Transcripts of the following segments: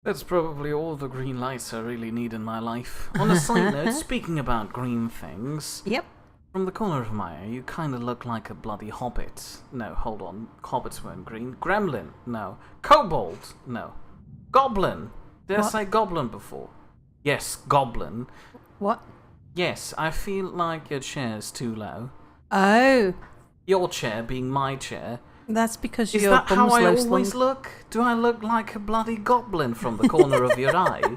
That's probably all the green lights I really need in my life. On a side note, speaking about green things... Yep. From the corner of my eye, you kind of look like a bloody hobbit. No, hold on. Hobbits weren't green. Gremlin? No. Kobold? No. Goblin? Did I say goblin before? Yes, goblin. What? Yes, I feel like your chair's too low. Oh. Your chair being my chair. That's because Is your that how I bum's always look? Do I look like a bloody goblin from the corner of your eye?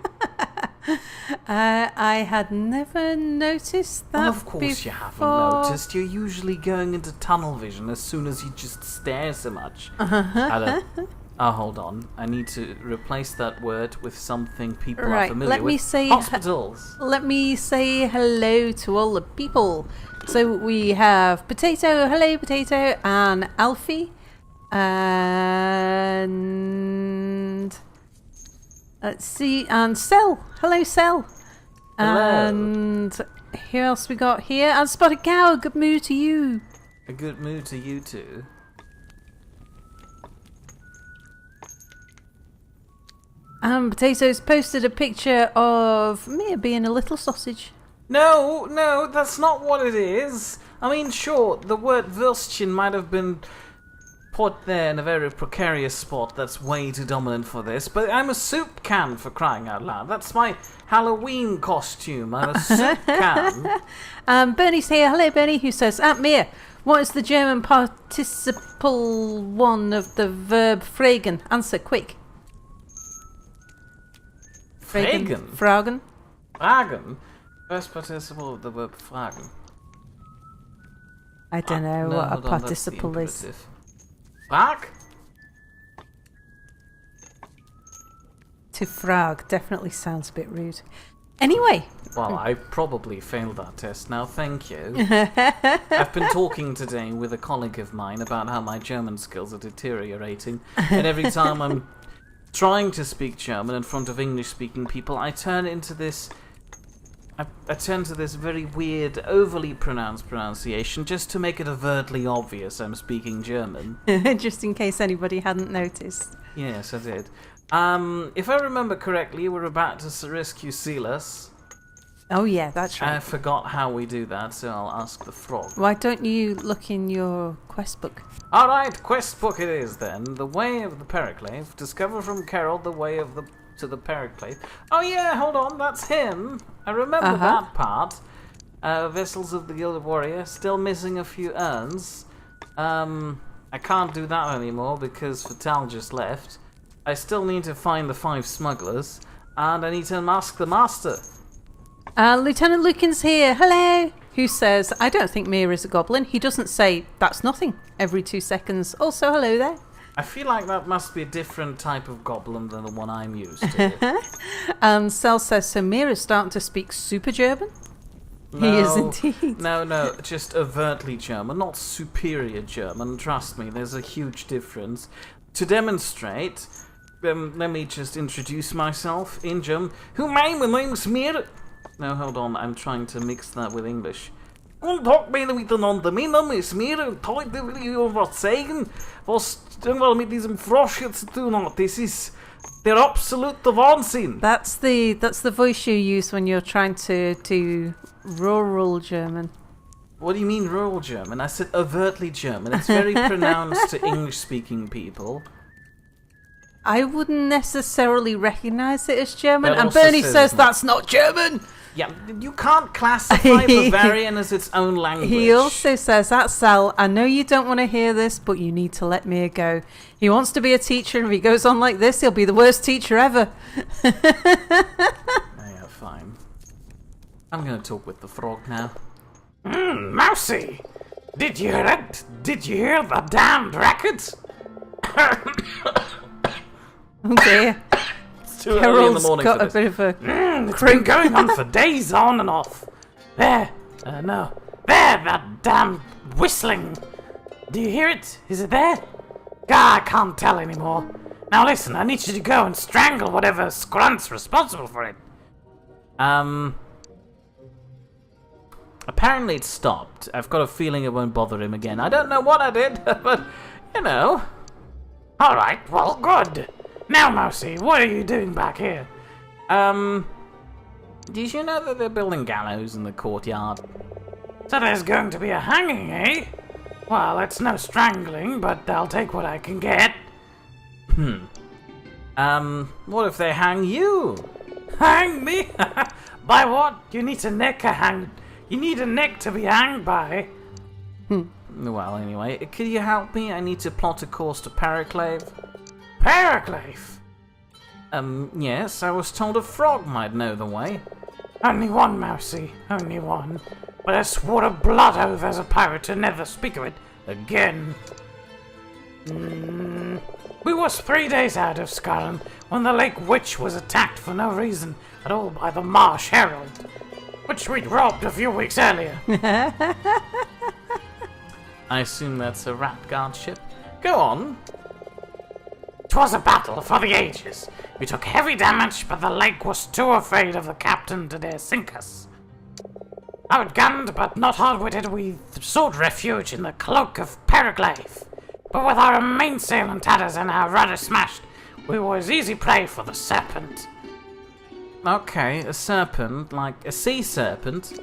I had never noticed that. Well, of course you haven't noticed. You're usually going into tunnel vision as soon as you just stare so much. Oh, hold on. I need to replace that word with something people are familiar with. Hospitals. Let me say hello to all the people. So we have Potato, hello Potato, and Alfie. And let's see, and Cell. Hello, Cell. Hello. And who else we got here? And Spotted Cow. Good mood to you. A good mood to you too. And Potatoes posted a picture of me being a little sausage. No, that's not what it is. I mean, sure, the word Würstchen might have been put there in a very precarious spot that's way too dominant for this, but I'm a soup can, for crying out loud. That's my Halloween costume. I'm a soup can. Bernie's here. Hello, Bernie, who says, Aunt Mia, what is the German participle one of the verb fragen? Answer, quick. Fragen? Fragen? Fragen? First participle of the verb fragen. I don't know what a participle is. Frag? To frag definitely sounds a bit rude. Anyway. Well, I probably failed that test now, thank you. I've been talking today with a colleague of mine about how my German skills are deteriorating, and every time I'm trying to speak German in front of English-speaking people, I turn into this... I turn to this very weird, overly pronounced pronunciation just to make it overtly obvious I'm speaking German. Just in case anybody hadn't noticed. Yes, I did. If I remember correctly, we're about to rescue Silas. Oh yeah, that's right. I forgot how we do that, so I'll ask the frog. Why don't you look in your quest book? Alright, quest book it is then. The Way of the Periclave. Discover from Carol the way of the... to the Periclave. Oh yeah, hold on, that's him. I remember that part. Vessels of the Gilded Warrior, still missing a few urns. I can't do that anymore because Fatal just left. I still need to find the 5 smugglers, and I need to unmask the master. Lieutenant Lucan's here, hello! Who says, I don't think Mia is a goblin. He doesn't say, that's nothing, every 2 seconds. Also, hello there. I feel like that must be a different type of goblin than the one I'm used to. And Cell says, so Mira's starting to speak super German? No, he is indeed. No, just overtly German, not superior German. Trust me, there's a huge difference. To demonstrate, let me just introduce myself in German. My name's Mira. No, hold on, I'm trying to mix that with English. Guten Tag, meine miteinander. Mein Name ist Mira und heute will ich euch was zeigen, was irgendwann mit diesem Frosch hier zu tun hat. Das ist der absolute Wahnsinn. That's the voice you use when you're trying to do rural German. What do you mean rural German? I said overtly German. It's very pronounced to English-speaking people. I wouldn't necessarily recognise it as German, and also Bernie says no. that's not German! Yeah, you can't classify Bavarian as its own language. He also says, that's Sal, I know you don't want to hear this, but you need to let Mia go. He wants to be a teacher, and if he goes on like this, he'll be the worst teacher ever. Yeah, fine. I'm going to talk with the frog now. Mousy! Did you hear it? Did you hear the damned racket? Oh dear. It's too early in the morning got for a this. bit of a... It's been going on for days on and off. There. No. There, that damn whistling. Do you hear it? Is it there? I can't tell anymore. Now listen, I need you to go and strangle whatever scrunt's responsible for it. Apparently it stopped. I've got a feeling it won't bother him again. I don't know what I did, but, you know. Alright, well, good. Now, Mousy, what are you doing back here? Did you know that they're building gallows in the courtyard? So there's going to be a hanging, eh? Well, it's no strangling, but I'll take what I can get. What if they hang you? Hang me? By what? You need a neck to be hanged by. Well, anyway, could you help me? I need to plot a course to Periclave. Periclave? Yes, I was told a frog might know the way. Only one, Mousy, only one. But I swore a blood oath as a pirate to never speak of it again. We was 3 days out of Scotland when the Lake Witch was attacked for no reason at all by the Marsh Herald, which we'd robbed a few weeks earlier. I assume that's a rat guard ship. Go on. 'Twas a battle for the ages. We took heavy damage, but the lake was too afraid of the captain to dare sink us. Outgunned but not hard-witted, we sought refuge in the cloak of Periclave. But with our mainsail in tatters and our rudder smashed, we was easy prey for the serpent. Okay, a serpent, like a sea serpent.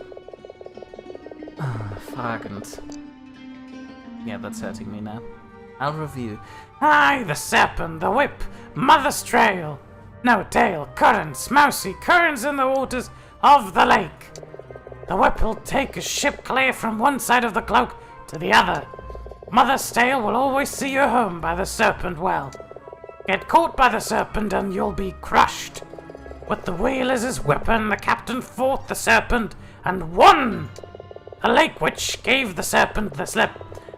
Fragment. Yeah, that's hurting me now. I'll review. Aye, the serpent, the whip, mother's trail. No tail, currents, mousy, currents in the waters of the lake. The whip will take a ship clear from one side of the cloak to the other. Mother's tail will always see you home by the serpent well. Get caught by the serpent and you'll be crushed. With the wheel as his weapon, the captain fought the serpent and won. The lake witch gave the serpent the slip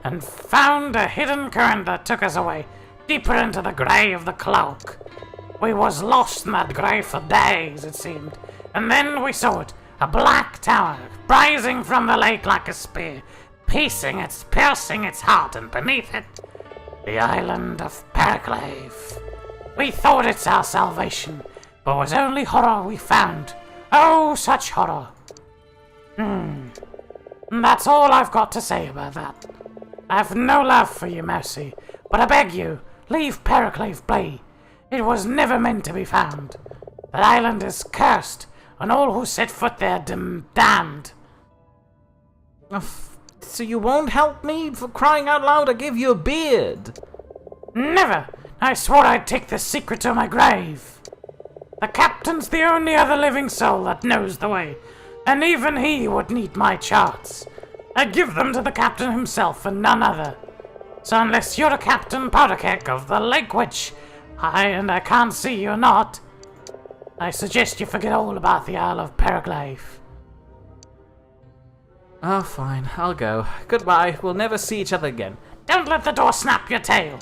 and found a hidden current that took us away, deeper into the grey of the cloak. We was lost in that grey for days, it seemed, and then we saw it, a black tower, rising from the lake like a spear, piercing its heart, and beneath it, the island of Periclave. We thought it's our salvation, but was only horror we found. Oh, such horror. That's all I've got to say about that. I've no love for you, Mousy, but I beg you, leave Periclave be. It was never meant to be found. That island is cursed, and all who set foot there damned. So you won't help me? For crying out loud, I give you a beard. Never! I swore I'd take the secret to my grave. The captain's the only other living soul that knows the way, and even he would need my charts. I'd give them to the captain himself and none other. So unless you're a Captain Powderkeg of the Lake Witch, I can't see you're not, I suggest you forget all about the Isle of Periclave. Oh, fine, I'll go. Goodbye, we'll never see each other again. Don't let the door snap your tail.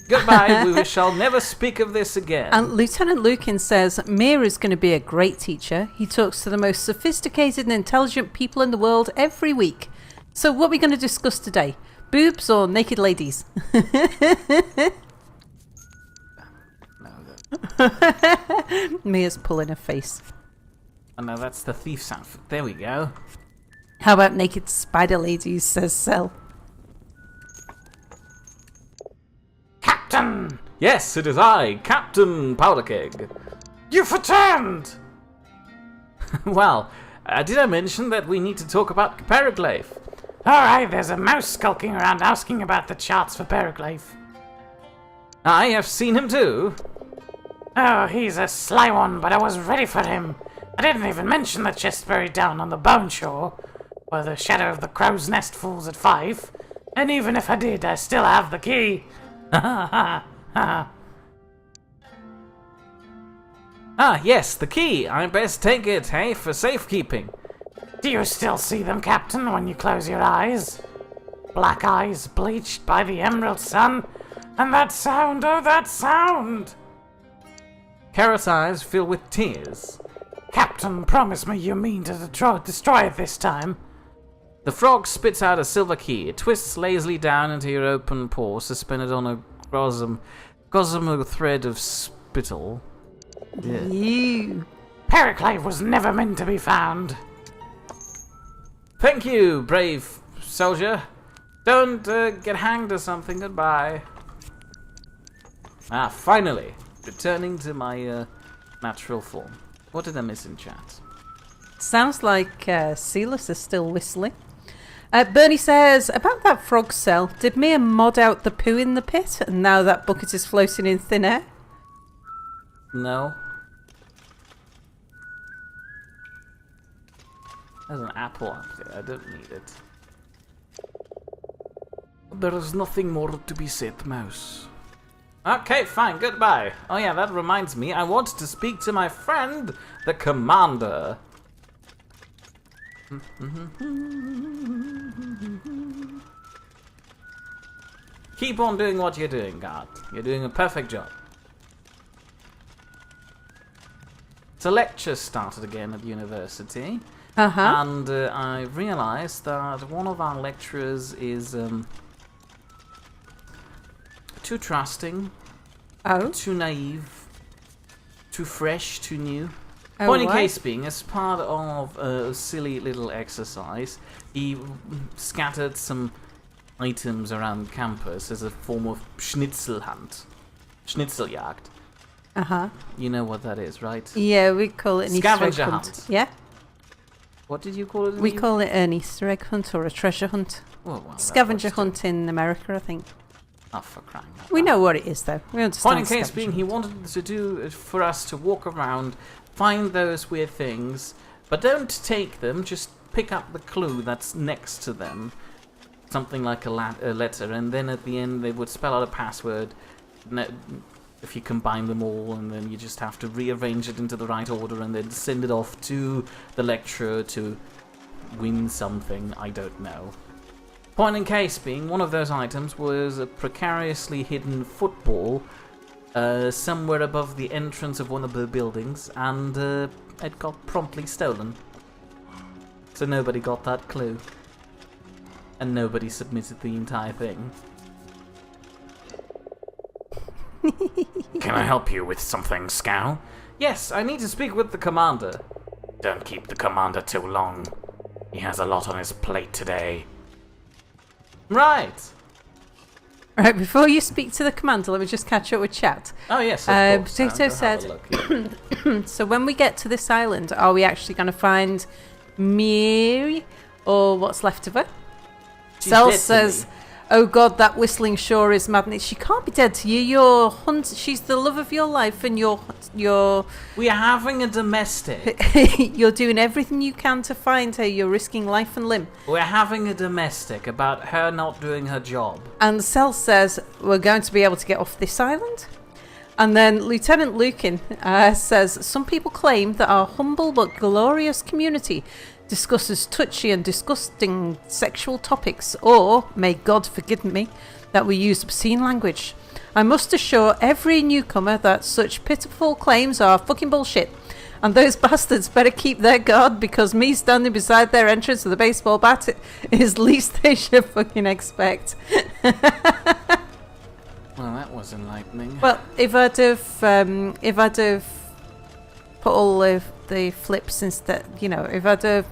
Goodbye, we shall never speak of this again. And Lieutenant Lukin says Mira's going to be a great teacher. He talks to the most sophisticated and intelligent people in the world every week. So what are we going to discuss today? Boobs or naked ladies? Mia's pulling her face. Oh no, that's the thief's outfit. There we go. How about naked spider ladies, says Sel. Captain! Yes, it is I, Captain Powderkeg. You've returned! Well, did I mention that we need to talk about Periclave? Alright, there's a mouse skulking around asking about the charts for Periclave. I have seen him too. Oh, he's a sly one, but I was ready for him. I didn't even mention the chest buried down on the bone shore, where the shadow of the crow's nest falls at 5. And even if I did, I still have the key. Ah, yes, the key. I best take it, hey, for safekeeping. Do you still see them, Captain, when you close your eyes? Black eyes bleached by the emerald sun. And that sound, oh, that sound! Carrot eyes filled with tears. Captain, promise me you mean to destroy it this time. The frog spits out a silver key. It twists lazily down into your open paw, suspended on a gossamer thread of spittle. You. Periclave was never meant to be found. Thank you, brave soldier. Don't get hanged or something. Goodbye. Ah, finally! Returning to my natural form. What did I miss in chat? Sounds like Silas is still whistling. Bernie says, about that frog cell, did Mia mod out the poo in the pit and now that bucket is floating in thin air? No. There's an apple up there. I don't need it. There is nothing more to be said, mouse. Okay, fine, goodbye. Oh yeah, that reminds me, I want to speak to my friend, the commander. Keep on doing what you're doing, guard. You're doing a perfect job. So lectures started again at university. And I realized that one of our lecturers is too trusting, too naive, too fresh, too new. Point in case being, as part of a silly little exercise, he scattered some items around campus as a form of schnitzel hunt. Schnitzeljagd. You know what that is, right? Yeah, we call it an Scavenger Easter egg hunt. Yeah? What did you call it? We call it an Easter egg hunt or a treasure hunt. Well, Scavenger hunt in America, I think. Oh, for crying out loud. We know what it is, though. We understand. Point in case being, he wanted to do for us to walk around, find those weird things, but don't take them. Just pick up the clue that's next to them, something like a letter, and then at the end they would spell out a password. If you combine them all, and then you just have to rearrange it into the right order, and then send it off to the lecturer to win something. I don't know. Point in case being, one of those items was a precariously hidden football somewhere above the entrance of one of the buildings, and it got promptly stolen. So nobody got that clue. And nobody submitted the entire thing. Can I help you with something, Scow? Yes, I need to speak with the commander. Don't keep the commander too long. He has a lot on his plate today. Right. Right, before you speak to the commander, let me just catch up with chat. Oh, yes, of course. Potato said, so when we get to this island, are we actually going to find Miri or what's left of her? Cell says, oh God, that whistling sure is madness. She can't be dead to you. She's the love of your life, and you're. We are having a domestic. You're doing everything you can to find her. You're risking life and limb. We're having a domestic about her not doing her job. And Cell says we're going to be able to get off this island. And then Lieutenant Lukin says some people claim that our humble but glorious community discusses touchy and disgusting sexual topics, or, may God forgive me, that we use obscene language. I must assure every newcomer that such pitiful claims are fucking bullshit, and those bastards better keep their guard, because me standing beside their entrance with a baseball bat is least they should fucking expect. Well, that was enlightening. Well, if I'd have put all of the flips instead, if I'd have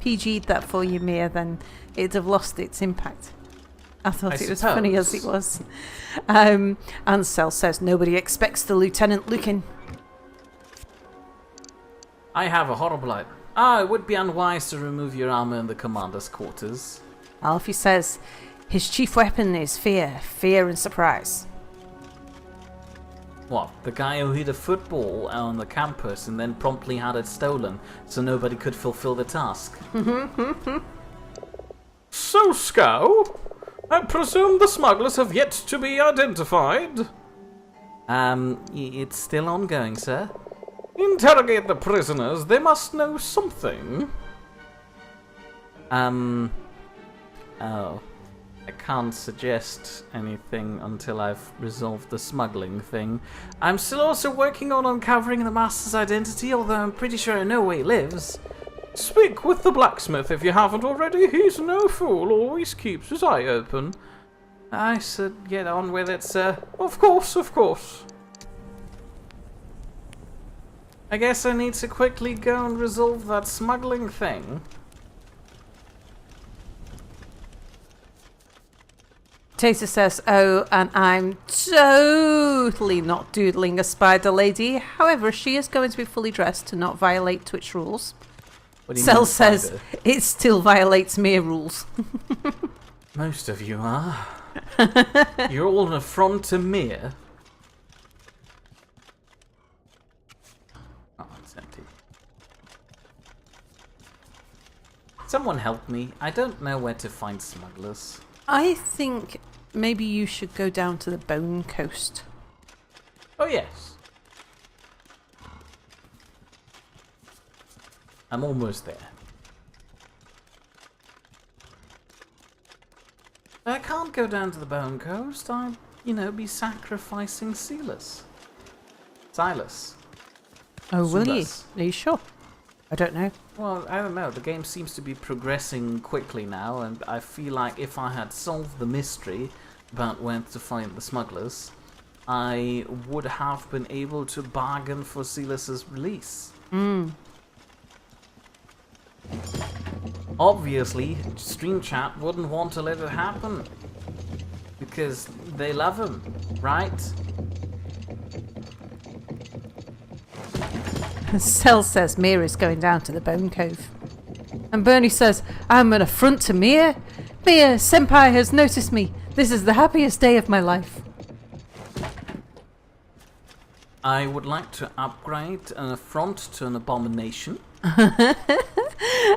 PG'd that for you, Mia, then it'd have lost its impact. I thought it was funny as it was. And Cell says nobody expects the Lieutenant Lukin. I have a horrible idea. It would be unwise to remove your armor in the commander's quarters. Alfie says his chief weapon is fear and surprise. What? The guy who hit a football on the campus and then promptly had it stolen so nobody could fulfill the task. So, Scow, I presume the smugglers have yet to be identified? It's still ongoing, sir. Interrogate the prisoners. They must know something. I can't suggest anything until I've resolved the smuggling thing. I'm still also working on uncovering the master's identity, although I'm pretty sure I know where he lives. Speak with the blacksmith if you haven't already. He's no fool, always keeps his eye open. I should get on with it, sir. Of course, of course. I guess I need to quickly go and resolve that smuggling thing. Taser says, oh, and I'm totally not doodling a spider lady. However, she is going to be fully dressed to not violate Twitch rules. What do you Cell mean, says spider? it still violates mere rules. Most of you are. You're all an affront to Mir. Oh, it's empty. Someone help me. I don't know where to find smugglers. I think maybe you should go down to the Bone Coast. Oh, yes. I'm almost there. I can't go down to the Bone Coast. I'd, be sacrificing Silas. Oh, will you? Silas. Are you sure? I don't know. Well, I don't know. The game seems to be progressing quickly now, and I feel like if I had solved the mystery about where to find the smugglers, I would have been able to bargain for Silas's release. Obviously, Stream Chat wouldn't want to let it happen because they love him, right? Cell says Mia is going down to the Bone Cove. And Bernie says, I'm an affront to Mia. Mia, Senpai has noticed me. This is the happiest day of my life. I would like to upgrade an affront to an abomination.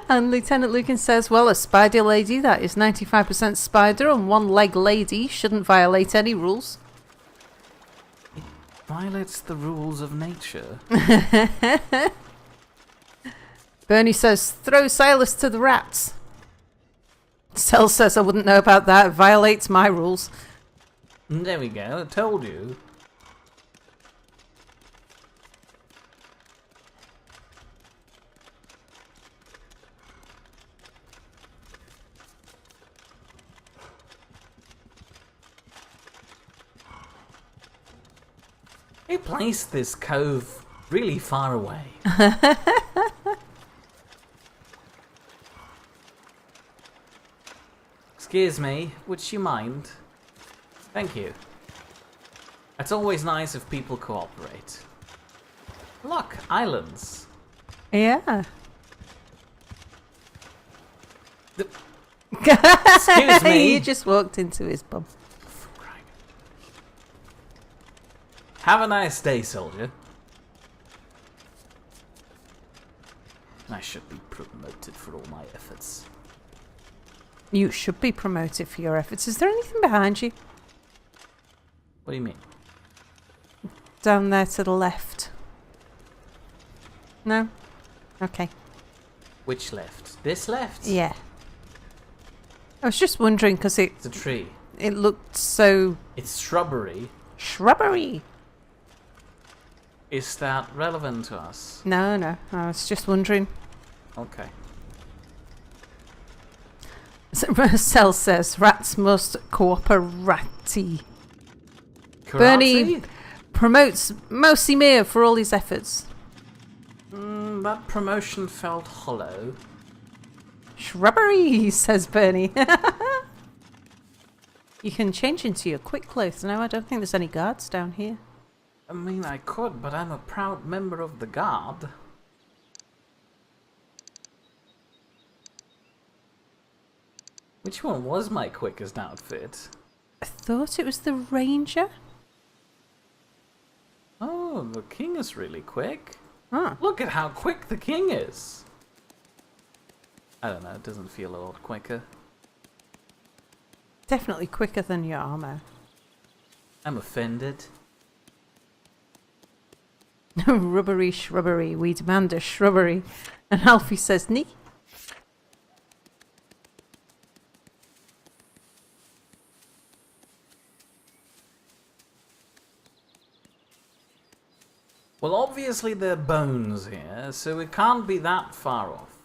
And Lieutenant Lucan says, well, a spider lady that is 95% spider and one-leg lady shouldn't violate any rules. Violates the rules of nature. Bernie says, throw Silas to the rats. Cell says, I wouldn't know about that. It violates my rules. There we go, I told you. They placed this cove really far away. Excuse me, would you mind? Thank you. It's always nice if people cooperate. Look, islands. Yeah. Excuse me. You just walked into his bum. Have a nice day, soldier. I should be promoted for all my efforts. You should be promoted for your efforts. Is there anything behind you? What do you mean? Down there to the left. No? Okay. Which left? This left? Yeah. I was just wondering because It's a tree. it looked so It's shrubbery. shrubbery. Is that relevant to us? No. I was just wondering. Okay. Cell says rats must cooperate. Karate? Bernie promotes Mousy Mir for all his efforts. That promotion felt hollow. Shrubbery, says Bernie. You can change into your quick clothes now. I don't think there's any guards down here. I mean, I could, but I'm a proud member of the Guard. Which one was my quickest outfit? I thought it was the ranger. Oh, the king is really quick. Huh. Look at how quick the king is. I don't know, it doesn't feel a lot quicker. Definitely quicker than your armor. I'm offended. Rubbery shrubbery, we demand a shrubbery. And Alfie says, nee. Well, obviously there are bones here, so it can't be that far off.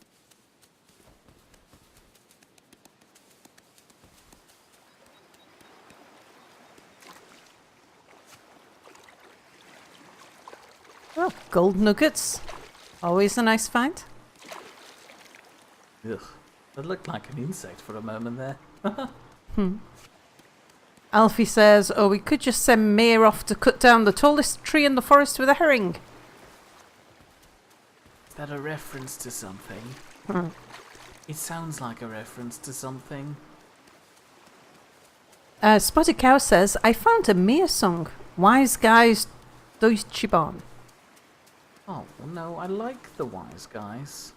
Well, gold nuggets. Always a nice find. Ugh, that looked like an insect for a moment there. Alfie says, "Oh, we could just send Mir off to cut down the tallest tree in the forest with a herring." Is that a reference to something? It sounds like a reference to something. Spotted Cow says, "I found a Mir song. Wise guys, Deutsche Bahn." Oh, no, I like the wise guys.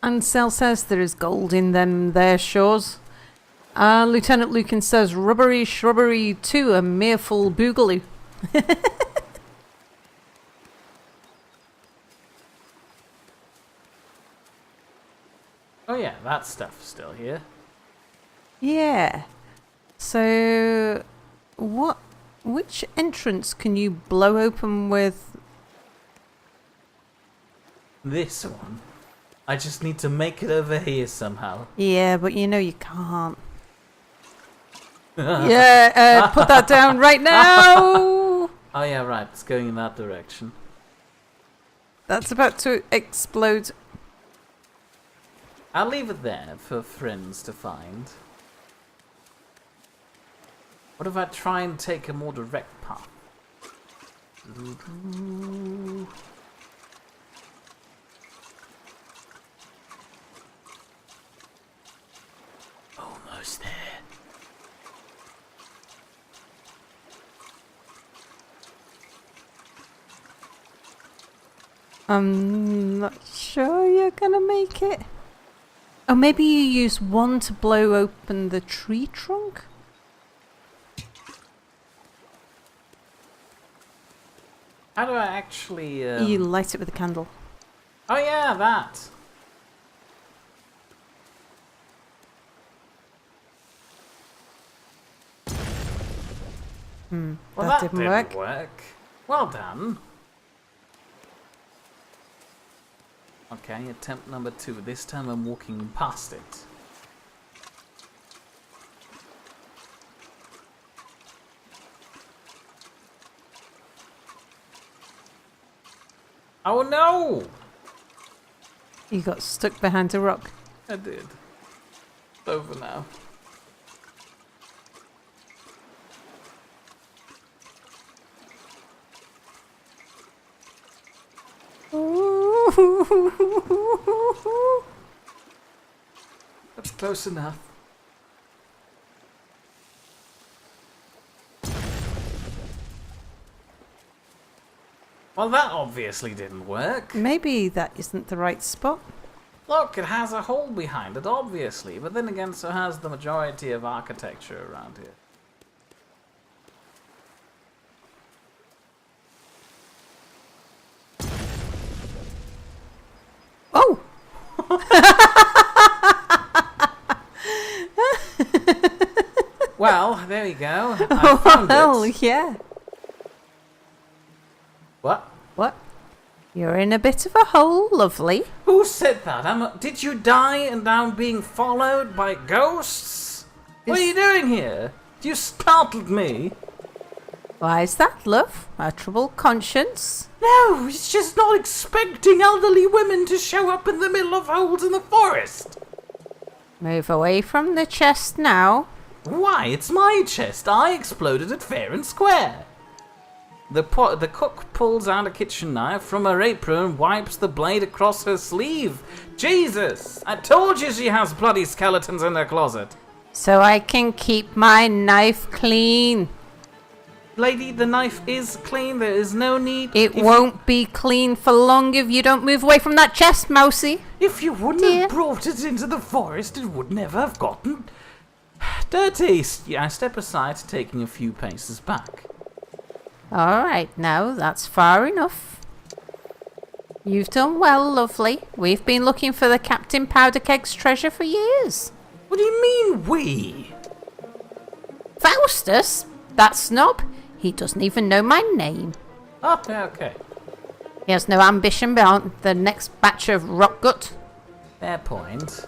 Ansel says, "There is gold in them there shores." Lieutenant Lucan says, "Rubbery shrubbery too, a mereful boogaloo." Oh yeah, that stuff's still here. Yeah. So, which entrance can you blow open with? This one. I just need to make it over here somehow. Yeah, but you know you can't. Yeah, put that down right now. Oh yeah, right. It's going in that direction. That's about to explode. I'll leave it there for friends to find. What if I try and take a more direct path? Almost there. I'm not sure you're gonna make it. Oh, maybe you use one to blow open the tree trunk? How do I actually... You light it with a candle. Oh yeah, that. Well, that that didn't work. Well done. Okay, attempt number 2. This time I'm walking past it. Oh no! You got stuck behind a rock. I did. It's over now. That's close enough. Well, that obviously didn't work. Maybe that isn't the right spot. Look, it has a hole behind it, obviously, but then again, so has the majority of architecture around here. Oh! Well, there we go. I found Well, it. yeah. What? What? You're in a bit of a hole, lovely. Who said that? Did you die and now being followed by ghosts? What are you doing here? You startled me. Why is that, love? A troubled conscience? No, it's just not expecting elderly women to show up in the middle of holes in the forest. Move away from the chest now. Why? It's my chest. I exploded it fair and square. The cook pulls out a kitchen knife from her apron and wipes the blade across her sleeve. Jesus! I told you she has bloody skeletons in her closet. So I can keep my knife clean. Lady, the knife is clean. There is no need. It won't be clean for long if you don't move away from that chest, Mousy. If you wouldn't have brought it into the forest, it would never have gotten dirty. I step aside, taking a few paces back. All right, now that's far enough. You've done well, lovely. We've been looking for the Captain Powderkeg's treasure for years. What do you mean, we? Faustus? That snob? He doesn't even know my name. Oh, yeah, okay. He has no ambition beyond the next batch of rock gut. Fair point.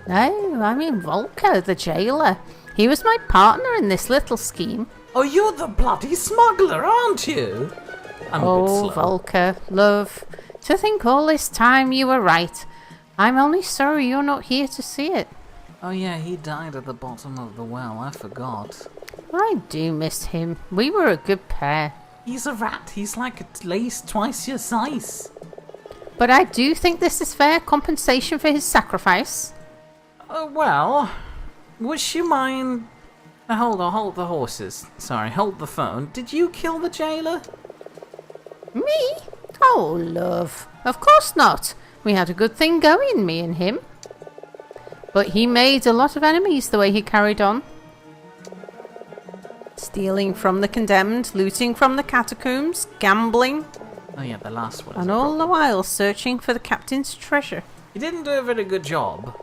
No, I mean Volker, the jailer. He was my partner in this little scheme. Oh, you're the bloody smuggler, aren't you? I'm a bit slow. Volker, love. To think all this time you were right. I'm only sorry you're not here to see it. Oh yeah, he died at the bottom of the well, I forgot. I do miss him. We were a good pair. He's a rat, he's like at least twice your size. But I do think this is fair compensation for his sacrifice. Well, would you mind... hold the horses. Sorry, hold the phone. Did you kill the jailer? Me? Oh, love. Of course not. We had a good thing going, me and him. But he made a lot of enemies the way he carried on. Stealing from the condemned, looting from the catacombs, gambling, Oh yeah, the last one. and all the while searching for the captain's treasure. He didn't do a very good job.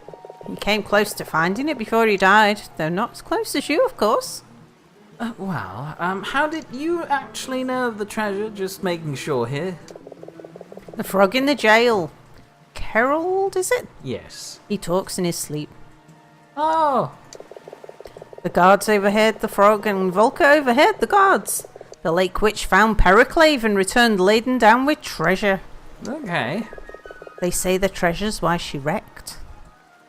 He came close to finding it before he died, though not as close as you, of course. How did you actually know of the treasure? Just making sure here. The frog in the jail. Gerald, is it? Yes. He talks in his sleep. Oh, The guards overheard the frog and Volker overheard the guards. The lake witch found Periclave and returned laden down with treasure. okay. They say the treasure's why she wrecked.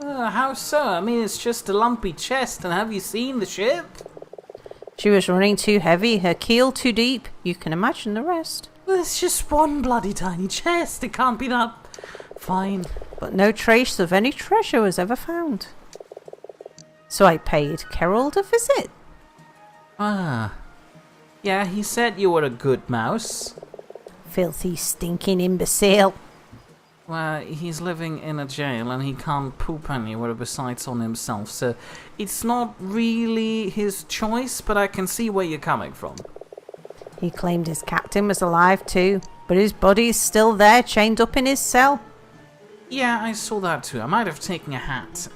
How so? I mean, it's just a lumpy chest, and have you seen the ship? She was running too heavy, her keel too deep. You can imagine the rest. Well, it's just one bloody tiny chest. It can't be that fine. But no trace of any treasure was ever found. So I paid Gerald a visit. Ah. Yeah, he said you were a good mouse. Filthy, stinking imbecile. Well, he's living in a jail and he can't poop anywhere besides on himself, so it's not really his choice, but I can see where you're coming from. He claimed his captain was alive too, but his body's still there, chained up in his cell. Yeah, I saw that too. I might have taken a hat.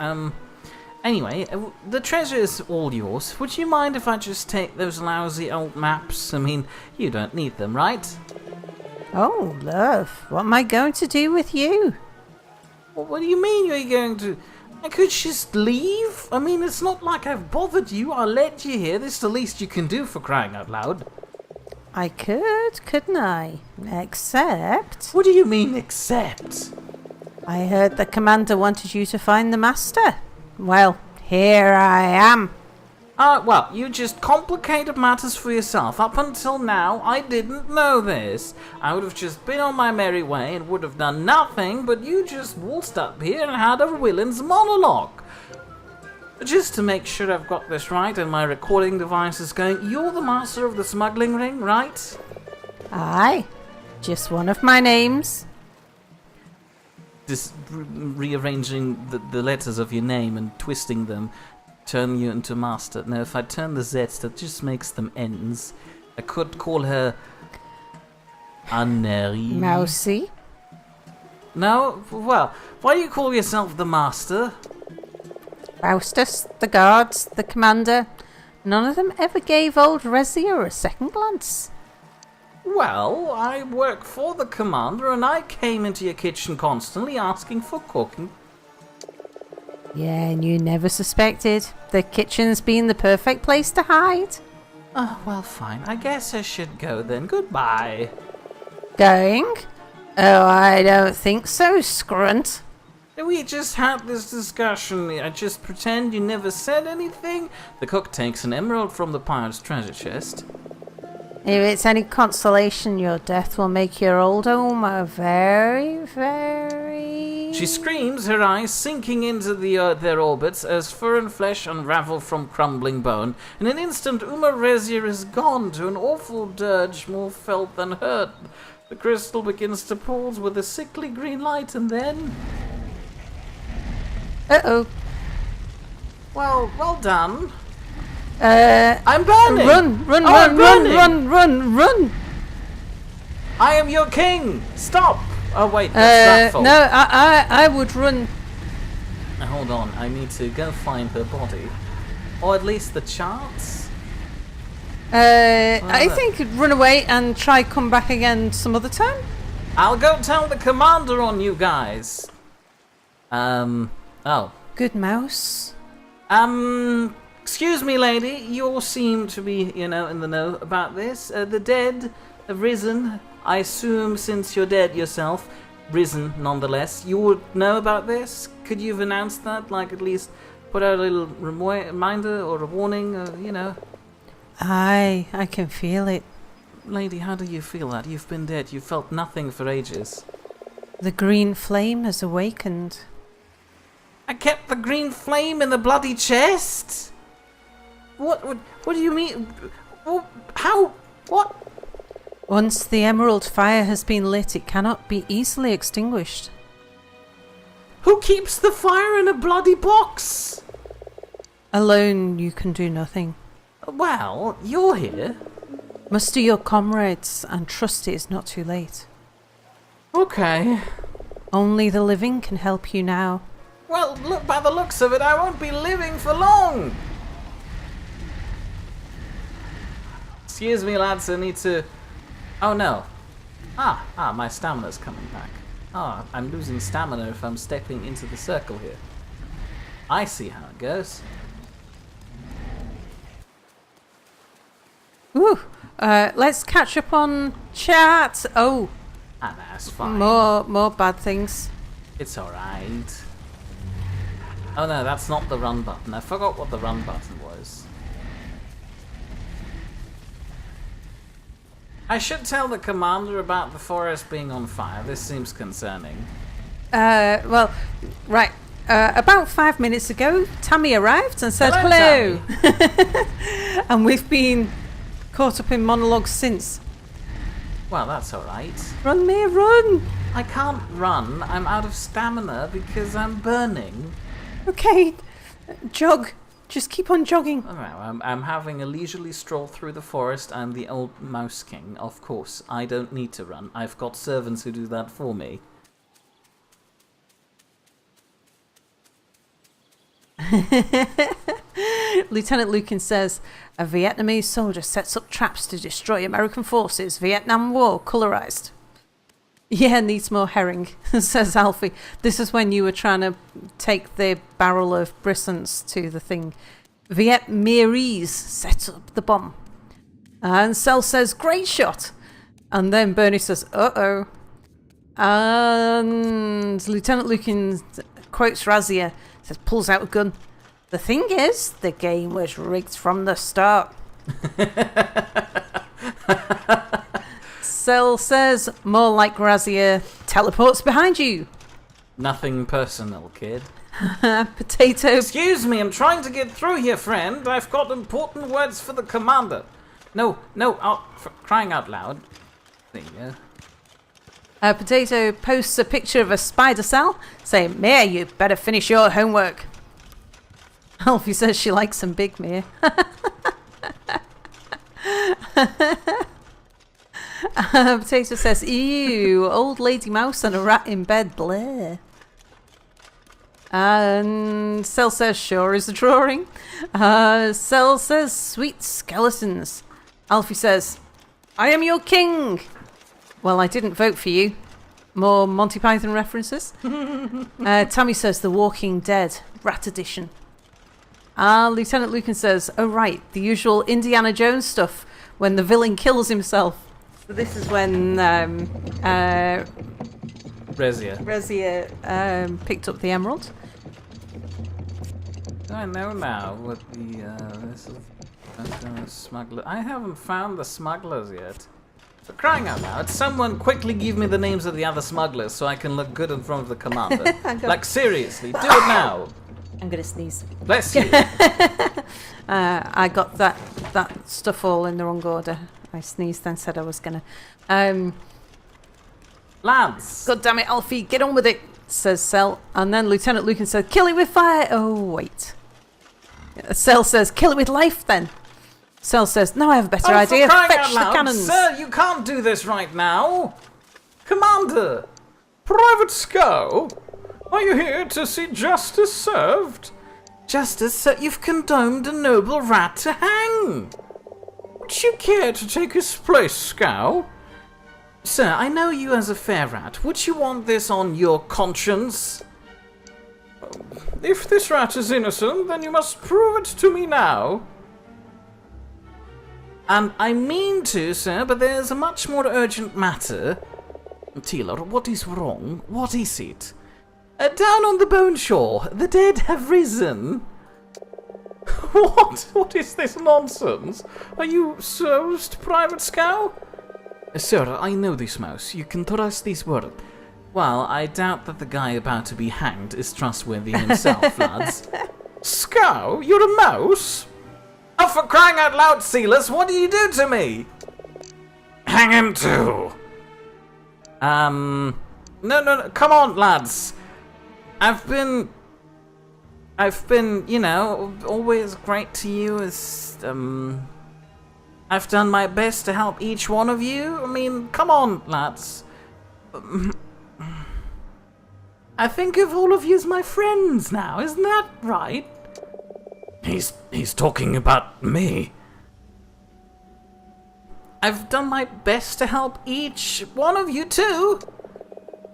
Anyway, the treasure is all yours. Would you mind if I just take those lousy old maps? I mean, you don't need them, right? Oh, love, what am I going to do with you? Well, what do you mean you're going to... I could just leave? I mean, it's not like I've bothered you. I let you here. This is the least you can do, for crying out loud. I could, couldn't I? Except... What do you mean, except? I heard the commander wanted you to find the master. Well, here I am. Well, you just complicated matters for yourself. Up until now, I didn't know this. I would have just been on my merry way and would have done nothing, but you just waltzed up here and had a villain's monologue. Just to make sure I've got this right and my recording device is going, you're the master of the smuggling ring, right? Aye, just one of my names. Just rearranging the letters of your name and twisting them. Turn you into master. Now, if I turn the Z's, that just makes them N's. I could call her Anneri. Mousy. No? Well, why do you call yourself the master? Faustus, the guards, the commander. None of them ever gave old Rezia a second glance. Well, I work for the commander and I came into your kitchen constantly asking for cooking. Yeah, and you never suspected. The kitchen's been the perfect place to hide. Oh, well, fine. I guess I should go then. Goodbye. Going? Oh, I don't think so, Scrunt. We just had this discussion. I just pretend you never said anything. The cook takes an emerald from the pirate's treasure chest. If it's any consolation, your death will make your old home a very, very... She screams, her eyes sinking into their orbits as fur and flesh unravel from crumbling bone. In an instant, Rezia is gone to an awful dirge, more felt than hurt. The crystal begins to pulse with a sickly green light, and then... Uh-oh. Well done. I'm burning! Run! I am your king! Stop! Oh wait, that's that fault. No, I would run. Now, hold on, I need to go find her body. Or at least the charts? I think run away and try come back again some other time. I'll go tell the commander on you guys. Oh. Good mouse. Excuse me, lady. You all seem to be, in the know about this. The dead have risen. I assume since you're dead yourself, risen nonetheless. You would know about this? Could you have announced that, like, at least put out a little reminder or a warning, Aye, I can feel it. Lady, how do you feel that? You've been dead. You've felt nothing for ages. The green flame has awakened. I kept the green flame in the bloody chest? What do you mean? How? What? Once the emerald fire has been lit, it cannot be easily extinguished. Who keeps the fire in a bloody box? Alone, you can do nothing. Well, you're here. Muster your comrades and trust it is not too late. Okay. Only the living can help you now. Well, look, by the looks of it, I won't be living for long. Excuse me, lads, I need to... Oh, no. My stamina's coming back. I'm losing stamina if I'm stepping into the circle here. I see how it goes. Ooh, let's catch up on chat. Oh, That's fine. more bad things. It's alright. Oh no, that's not the run button. I forgot what the run button was. I should tell the commander about the forest being on fire. This seems concerning. Well, right. About 5 minutes ago, Tammy arrived and said Hello. And we've been caught up in monologues since. Well, that's alright. Run, Mia, run! I can't run. I'm out of stamina because I'm burning. Okay, jog. Just keep on jogging. Alright, I'm having a leisurely stroll through the forest. I'm the old Mouse King. Of course, I don't need to run. I've got servants who do that for me. Lieutenant Lucan says, a Vietnamese soldier sets up traps to destroy American forces. Vietnam War colorized. Yeah, needs more herring, says Alfie. This is when you were trying to take the barrel of brissons to the thing. Vietnamese set up the bomb. And Cell says, great shot. And then Bernie says, uh-oh. And Lieutenant Lucan quotes Razia, says, pulls out a gun. The thing is, the game was rigged from the start. Cell says, more like Razia teleports behind you. Nothing personal, kid. Potato. Excuse me, I'm trying to get through here, friend. I've got important words for the commander. No, for crying out loud. There you go. Potato posts a picture of a spider cell, saying, Mia, you better finish your homework. Alfie says she likes some big Mia. Potato says, ew, old lady mouse and a rat in bed, bleh. And Cell says, sure is the drawing. Cell says, sweet skeletons. Alfie says, I am your king. Well, I didn't vote for you. More Monty Python references. Tammy says, The Walking Dead, Rat Edition. Lieutenant Lucan says, oh right, the usual Indiana Jones stuff when the villain kills himself. So this is when Rezia picked up the emerald. I know now what the smuggler. I haven't found the smugglers yet. For crying out loud, someone quickly give me the names of the other smugglers so I can look good in front of the commander. Like seriously, do it now. I'm gonna sneeze. Bless you. I got that stuff all in the wrong order. I sneezed and said I was gonna. Lads. God damn it, Alfie, get on with it, says Cell. And then Lieutenant Lucan says, kill it with fire. Oh, wait. Cell says, kill it with life then. Cell says, no, I have a better idea. Fetch the cannons. Sir, you can't do this right now. Commander. Private Scow. Are you here to see justice served? Justice, sir, you've condemned a noble rat to hang. Would you care to take his place, Scow? Sir, I know you as a fair rat. Would you want this on your conscience? If this rat is innocent, then you must prove it to me now. And I mean to, sir, but there's a much more urgent matter. Taylor, what is wrong? What is it? Down on the bone shore, the dead have risen. What? What is this nonsense? Are you soused, Private Scow? Sir, I know this mouse. You can trust this word. Well, I doubt that the guy about to be hanged is trustworthy himself, lads. Scow? You're a mouse? Oh, for crying out loud, Silas, what did you do to me? Hang him too. No, come on, lads. I've been, you know, always great to you as, I've done my best to help each one of you. I mean, come on, lads. I think of all of you as my friends now, isn't that right? He's talking about me. I've done my best to help each one of you too.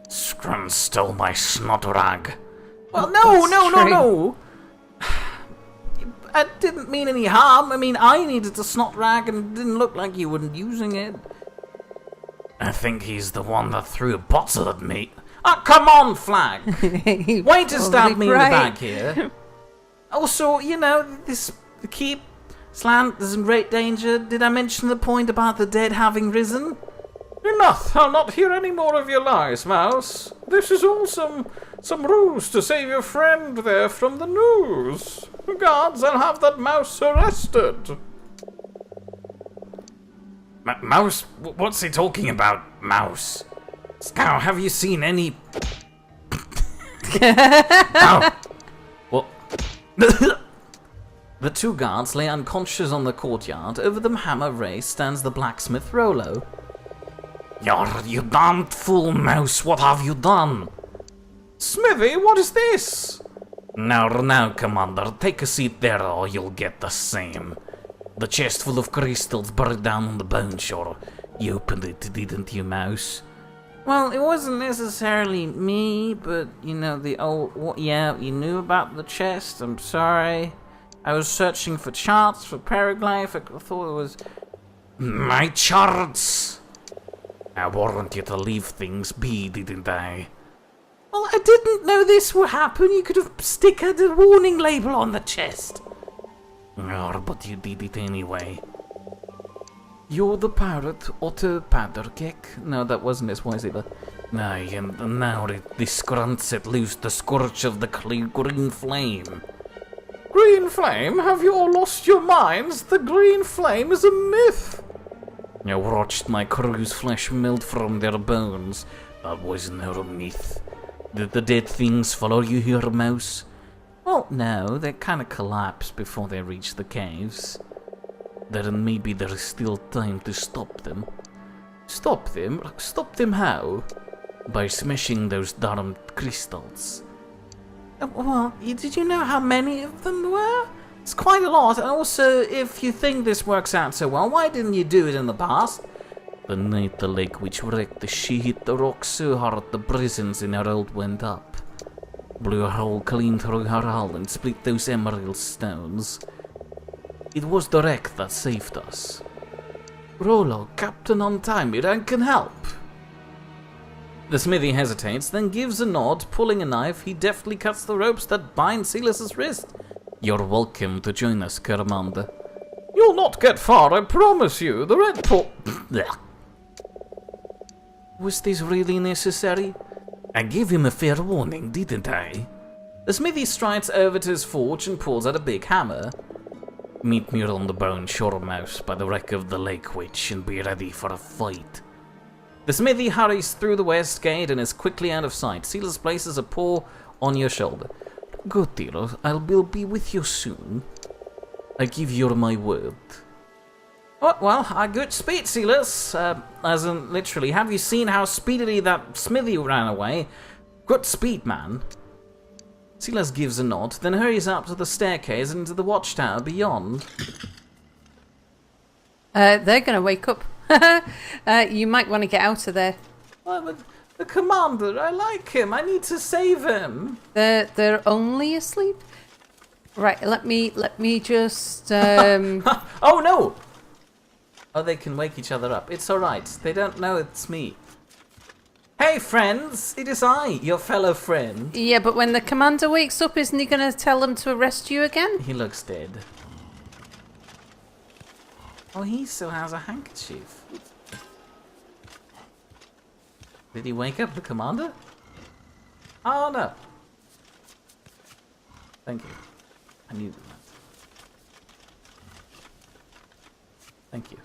Scrum stole my snot rag. Well, no. I didn't mean any harm. I mean, I needed a snot rag and it didn't look like you weren't using it. I think he's the one that threw a bottle at me. Oh, come on, Flag. Wait to stab me in the back here. Also, you know, the keep, Slant is in great danger. Did I mention the point about the dead having risen? Enough! I'll not hear any more of your lies, Mouse. This is all some ruse to save your friend there from the news. Guards, I'll have that mouse arrested. Mouse? What's he talking about, Mouse? Scow, have you seen any... Ow! What? The two guards lay unconscious on the courtyard. Over them, hammer raised, stands the blacksmith Rollo. You damned fool, Mouse, what have you done? Smithy, what is this? Now, Commander, take a seat there or you'll get the same. The chest full of crystals buried down on the bone shore. You opened it, didn't you, Mouse? Well, it wasn't necessarily me, but, you know, yeah, you knew about the chest, I'm sorry. I was searching for charts for Paraglide, I thought it was... My charts! I warned you to leave things be, didn't I? Well, I didn't know this would happen. You could have stickered a warning label on the chest. Oh, but you did it anyway. You're the pirate, Otto Paderkek? No, that wasn't his voice either. Aye, and now this grunt set loose the scourge of the green flame. Green flame? Have you all lost your minds? The green flame is a myth. I watched my crew's flesh melt from their bones. That was no myth. Did the dead things follow you here, Mouse? Well, no, they kind of collapsed before they reached the caves. Then maybe there's still time to stop them. Stop them? Stop them how? By smashing those darned crystals. Well, did you know how many of them were? It's quite a lot, and also, if you think this works out so well, why didn't you do it in the past? The night the lake witch wrecked, she hit the rock so hard the prisons in her hold went up. Blew a hole clean through her hull and split those emerald stones. It was the wreck that saved us. Rollo, Captain Untimely, I can help. The smithy hesitates, then gives a nod. Pulling a knife, he deftly cuts the ropes that bind Silas's wrist. You're welcome to join us, Commander. You'll not get far, I promise you. The red paw... Was this really necessary? I gave him a fair warning, didn't I? The smithy strides over to his forge and pulls out a big hammer. Meet me on the bone shore, Mouse, by the wreck of the lake witch, and be ready for a fight. The smithy hurries through the west gate and is quickly out of sight. Silas places a paw on your shoulder. Good dear, I'll be with you soon. I give you my word. Oh, well, good speed, Silas. As in, literally, have you seen how speedily that smithy ran away? Good speed, man. Silas gives a nod, then hurries up to the staircase and into the watchtower beyond. They're going to wake up. You might want to get out of there. Well, but the commander, I like him. I need to save him. They're only asleep? Right, let me just... Oh, no! Oh, they can wake each other up. It's alright. They don't know it's me. Hey, Hey, friends, it is I, your fellow friend. Yeah, but when the commander wakes up, isn't he going to tell them to arrest you again? He looks dead. Oh, he still has a handkerchief. Did he wake up the commander? Oh, no. Thank you. I knew that. Thank you.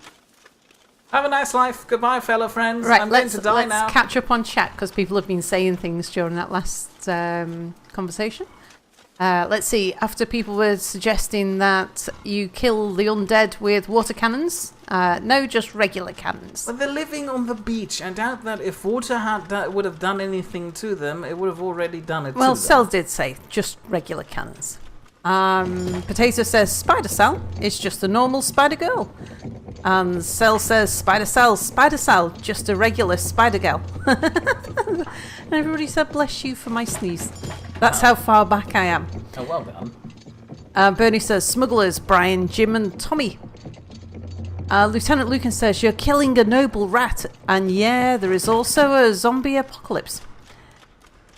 Have a nice life. Goodbye, fellow friends. Right, I'm going let's to die now. catch up on chat because people have been saying things during that last conversation. Let's see. After people were suggesting that you kill the undead with water cannons, no, just regular cannons. But they're living on the beach. I doubt that if water would have done anything to them, it would have already done it Well, to them. Cell did say just regular cannons. Potato says Spider Cell is just a normal Spider Girl. And Cell says Spider Cell, just a regular Spider Girl. And everybody said bless you for my sneeze. That's how far back I am. Oh, well done. Bernie says smugglers, Brian, Jim and Tommy. Lieutenant Lucan says you're killing a noble rat. And yeah, there is also a zombie apocalypse.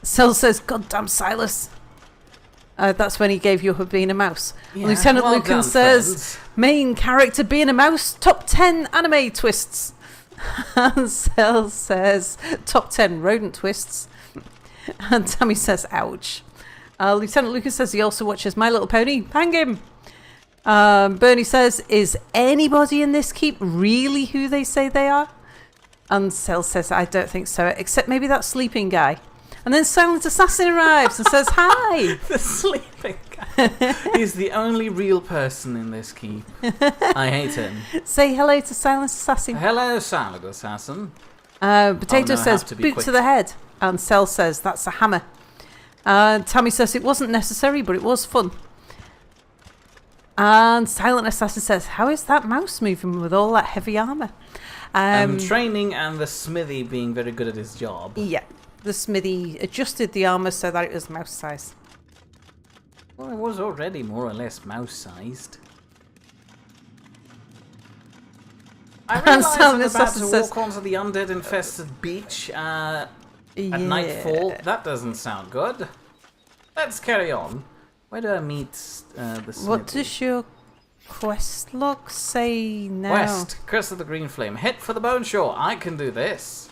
Cell says goddamn Silas. That's when he gave you up being a mouse. Yeah, Lieutenant well Lucan done, says, friends. main character being a mouse, top 10 anime twists. And Cell says, top 10 rodent twists. And Tammy says, ouch. Lieutenant Lucan says he also watches My Little Pony. Hang him. Bernie says, is anybody in this keep really who they say they are? And Cell says, I don't think so, except maybe that sleeping guy. And then Silent Assassin arrives and says, hi. The sleeping guy. He's the only real person in this keep. I hate him. Say hello to Silent Assassin. Hello, Silent Assassin. Potato I says, have to be boot quick. to the head. And Cell says, that's a hammer. Tammy says, it wasn't necessary, but it was fun. And Silent Assassin says, how is that mouse moving with all that heavy armour? Training and the smithy being very good at his job. Yeah. The smithy adjusted the armour so that it was mouse size. Well, it was already more or less mouse-sized. I realise I'm Silent about Assassin to says- walk onto the undead-infested beach at Yeah. nightfall. That doesn't sound good. Let's carry on. Where do I meet the smithy? What does your quest log say now? West, Curse of the Green Flame. Head for the Bone Shore. I can do this.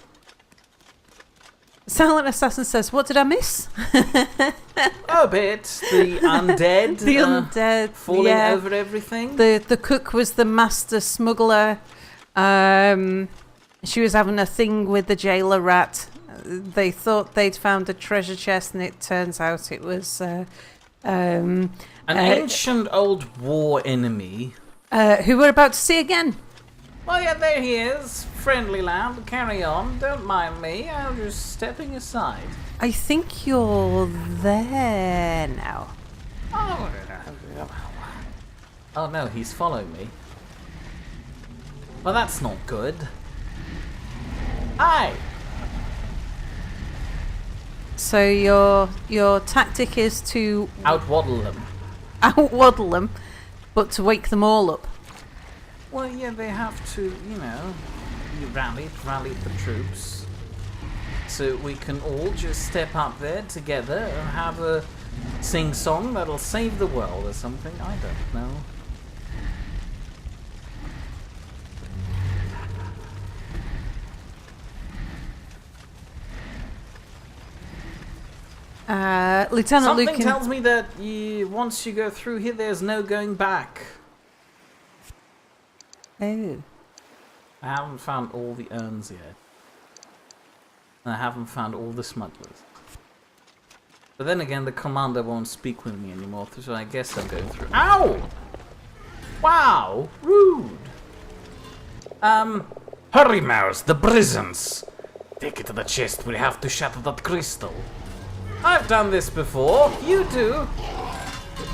Silent Assassin says, what did I miss? A bit. The undead. The undead. Falling yeah. over everything. The cook was the master smuggler. She was having a thing with the jailer rat. They thought they'd found a treasure chest, and it turns out it was An ancient old war enemy. who we're about to see again. Oh yeah, there he is. Friendly lad. Carry on. Don't mind me. I'm just stepping aside. I think you're there now. Oh no, he's following me. Well, that's not good. Hi! So your tactic is to Outwaddle them. outwaddle them, but to wake them all up. Well, yeah, they have to, you know, be rallied the troops. So we can all just step up there together and have a sing-song that'll save the world or something. I don't know. Lieutenant Something Lucan. tells me that once you go through here, there's no going back. Oh. I haven't found all the urns yet. And I haven't found all the smugglers. But then again, the commander won't speak with me anymore, so I guess I'm going through. Ow! Wow! Rude! Hurry, mouse, the prisons! Take it to the chest, we have to shatter that crystal. I've done this before, you do!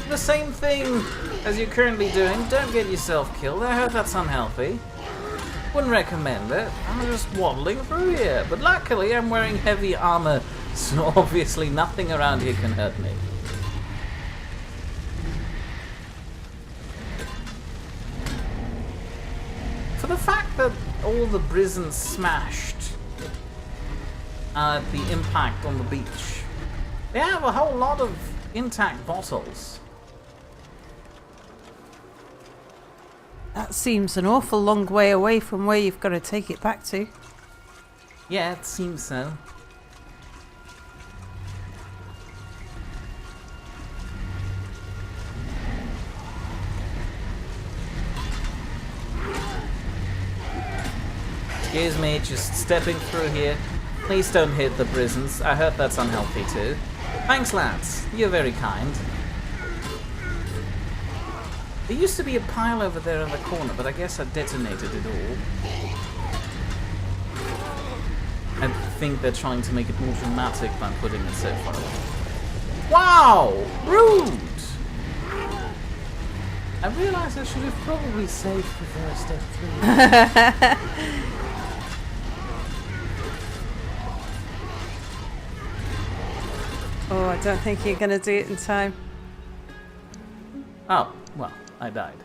The same thing as you're currently doing, don't get yourself killed, I heard that's unhealthy. Wouldn't recommend it, I'm just waddling through here, but luckily I'm wearing heavy armor, so obviously nothing around here can hurt me. For the fact that all the prisons smashed, the impact on the beach. They have a whole lot of intact bottles. That seems an awful long way away from where you've got to take it back to. Yeah, it seems so. Excuse me, just stepping through here. Please don't hit the prisons. I heard that's unhealthy too. Thanks, lads. You're very kind. There used to be a pile over there in the corner, but I guess I detonated it all. I think they're trying to make it more dramatic by putting it so far away. Wow! Rude! I realized I should have probably saved before I stepped through. Oh, I don't think you're going to do it in time. Oh, well, I died.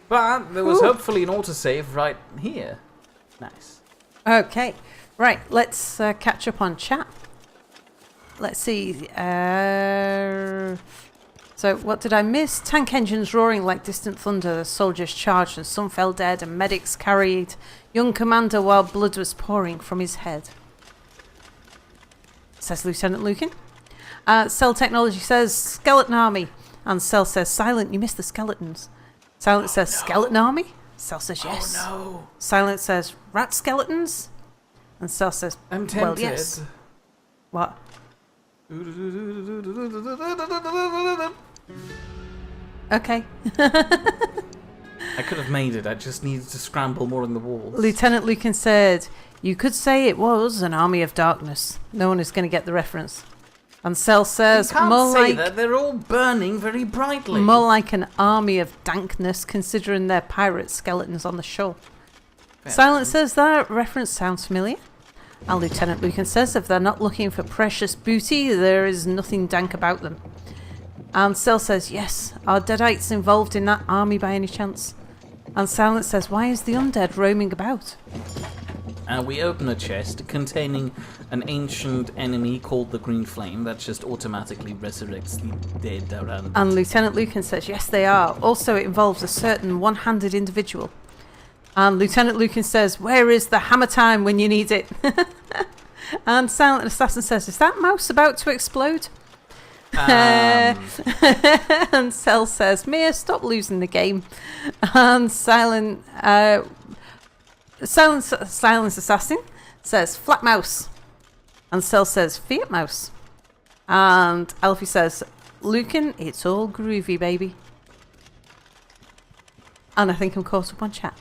But there was hopefully an autosave right here. Nice. Okay, right, let's catch up on chat. Let's see. So, what did I miss? Tank engines roaring like distant thunder. The soldiers charged and some fell dead, and medics carried young commander while blood was pouring from his head. Says Lieutenant Lucan. Cell Technology says skeleton army. And Cell says silent, you missed the skeletons. Silent says skeleton army. Cell says yes. Oh no. Silent says rat skeletons. And Cell says I'm tempted. well, yes. What? Okay. I could have made it. I just needed to scramble more on the walls. Lieutenant Lucan said, you could say it was an army of darkness. No one is going to get the reference. And Cell says, you can't more say like that. They're all burning very brightly. more like an army of dankness, considering their pirate skeletons on the shore. Silent says that reference sounds familiar. And Lieutenant Lucan says if they're not looking for precious booty, there is nothing dank about them. And Cell says, yes, are Deadites involved in that army by any chance? And Silent says, why is the undead roaming about? We open a chest containing an ancient enemy called the Green Flame that just automatically resurrects the dead around. And Lieutenant Lucan says, yes, they are. Also, it involves a certain one-handed individual. And Lieutenant Lucan says, where is the hammer time when you need it? And Silent Assassin says, is that mouse about to explode? And Cell says, Mia, stop losing the game. And Silent Assassin says, flat mouse. And Cell says, Fiat mouse. And Alfie says, Lucan, it's all groovy, baby. And I think I'm caught up on chat.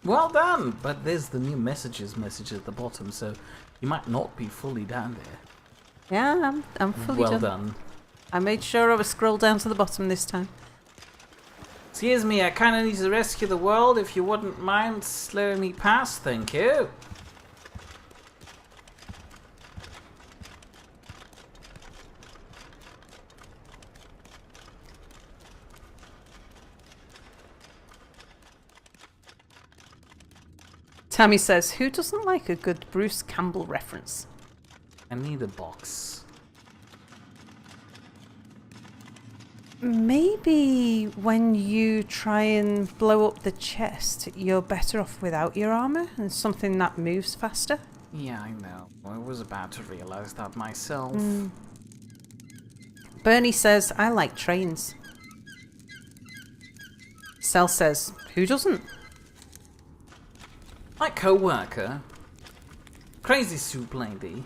Well done! But there's the new message at the bottom, so you might not be fully down there. Yeah, I'm fully well done. I made sure I was scrolled down to the bottom this time. Excuse me, I kind of need to rescue the world. If you wouldn't mind slowing me past, thank you. Tammy says, who doesn't like a good Bruce Campbell reference? I need a box. Maybe when you try and blow up the chest, you're better off without your armor and something that moves faster. Yeah, I know. I was about to realize that myself. Bernie says, I like trains. Cell says, who doesn't? My co-worker, Crazy Soup Lady.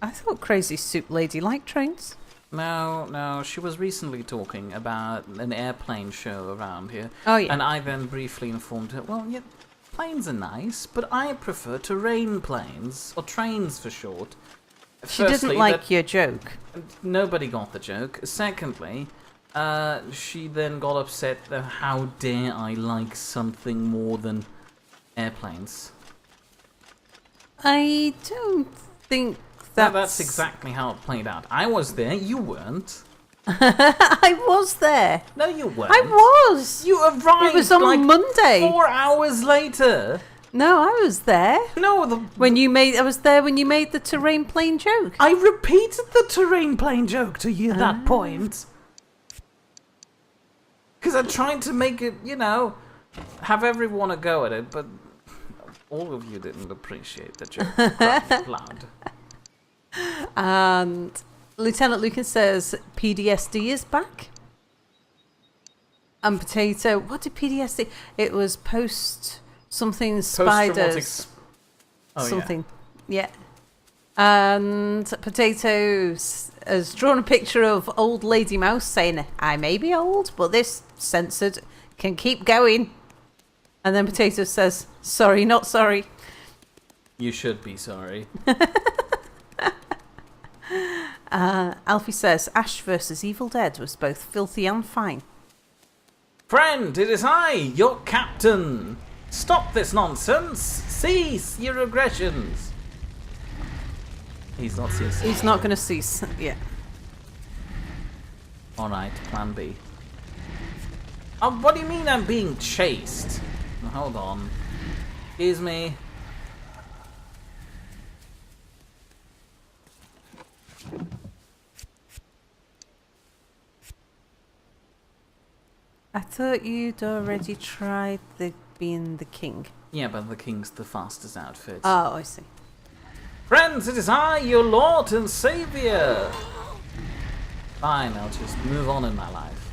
I thought Crazy Soup Lady liked trains. No, she was recently talking about an airplane show around here. Oh, yeah. And I then briefly informed her, well, yeah, planes are nice, but I prefer terrain planes, or trains for short. She didn't like your joke. Nobody got the joke. Secondly, she then got upset that how dare I like something more than airplanes. I don't think That's exactly how it played out. I was there, you weren't. I was there. No, you weren't. I was. You arrived It was on like Monday. 4 hours later. No, I was there. No, I was there when you made the terrain plane joke. I repeated the terrain plane joke to you at that point. Because I tried to make it, have everyone a go at it, but all of you didn't appreciate the joke. Blood. And Lieutenant Lucas says PDSD is back. And Potato, what did PDSD? It was post something spiders. Something. Yeah. And Potato has drawn a picture of old Lady Mouse saying, I may be old, but this censored can keep going. And then Potato says, sorry, not sorry. You should be sorry. Alfie says, Ash versus Evil Dead was both filthy and fine. Friend, it is I, your captain. Stop this nonsense. Cease your aggressions. He's not ceasing. He's not going to cease. Yeah. Alright, plan B. Oh, what do you mean I'm being chased? Hold on. Excuse me. I thought you'd already tried being the king. Yeah, but the king's the fastest outfit. Oh, I see. Friends, it is I, your Lord and Saviour. Fine, I'll just move on in my life.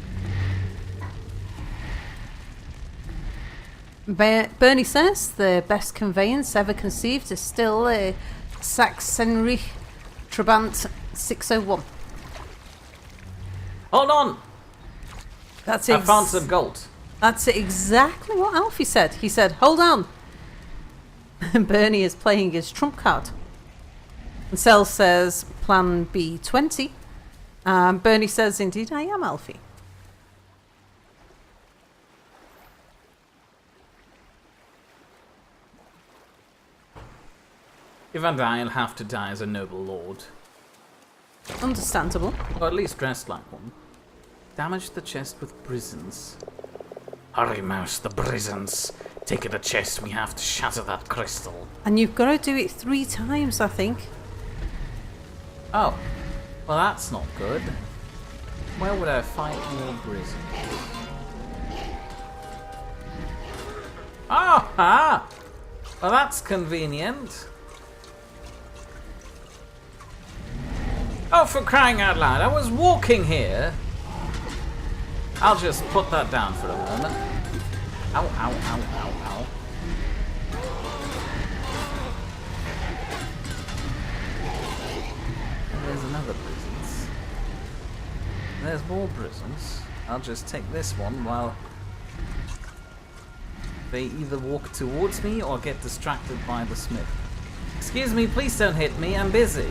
Bernie says the best conveyance ever conceived is still a Sachsenreich Trabant 601. Hold on! That's I found some gold. That's exactly what Alfie said. He said, hold on. Bernie is playing his trump card. And Cell says, plan B20. Bernie says, indeed, I am Alfie. If I die, I'll have to die as a noble lord. Understandable. Or at least dressed like one. Damage the chest with brisons. Hurry, Mouse, the brisons. Take the chest, we have to shatter that crystal. And you've got to do it 3 times, I think. Oh, well that's not good. Where would I fight more brisons? Ah! Well that's convenient. Oh, for crying out loud, I was walking here. I'll just put that down for a moment. Ow, ow, ow, ow, ow. And there's another prisons. There's more prisons. I'll just take this one while they either walk towards me or get distracted by the smith. Excuse me, please don't hit me, I'm busy.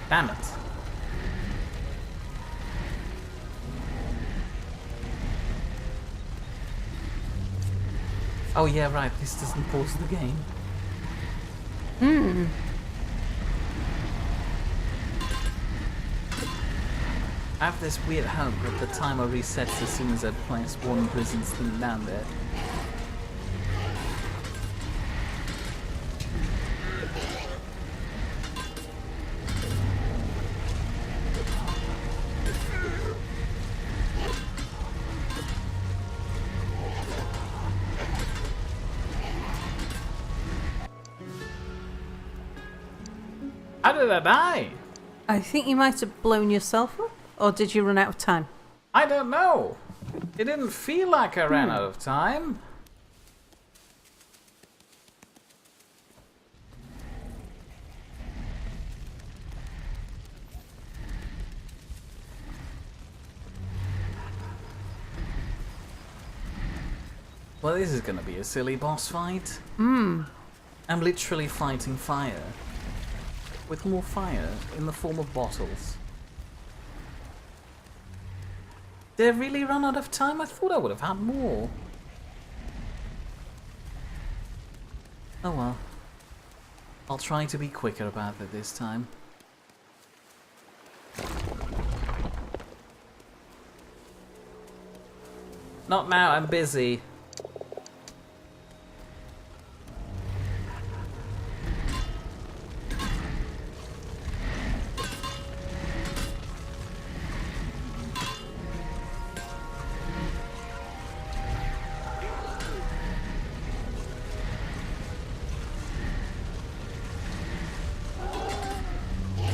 Damn it. Oh yeah, right, this doesn't pause the game. I have this weird hope that the timer resets as soon as I place one prison thing down there. How did I die? I think you might have blown yourself up. Or did you run out of time? I don't know. It didn't feel like I ran out of time. Well, this is gonna be a silly boss fight. I'm literally fighting fire. With more fire in the form of bottles. Did I really run out of time? I thought I would have had more. Oh well. I'll try to be quicker about it this time. Not now, I'm busy.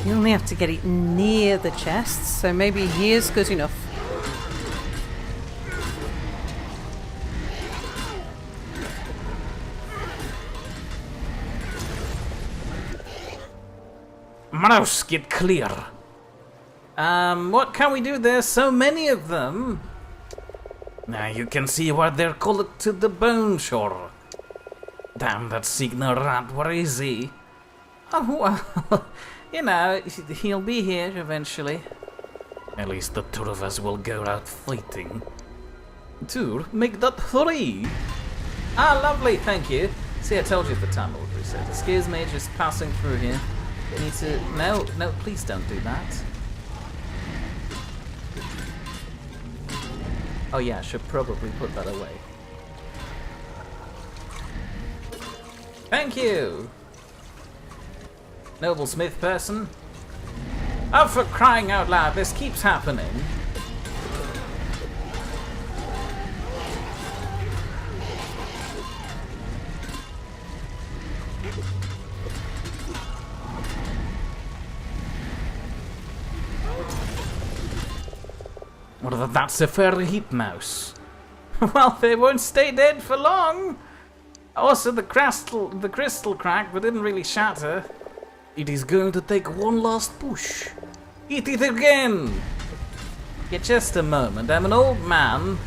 You only have to get it near the chest, so maybe here's good enough. Mouse, get clear. What can we do? There's so many of them. Now you can see why they're called to the bone shore. Damn that signal rat, where is he? Oh, well, you know, he'll be here eventually. At least the two of us will go out fighting. Two? Make that three! Ah, lovely, thank you. See, I told you the time would reset. Excuse me, just passing through here. Need to... No, please don't do that. Oh yeah, I should probably put that away. Thank you! Noble smith person. Oh, for crying out loud, this keeps happening. Well, that's a fair hit, Mouse. Well, they won't stay dead for long. Also, the crystal cracked, but didn't really shatter. It is going to take one last push. Eat it again! Yeah, just a moment. I'm an old man.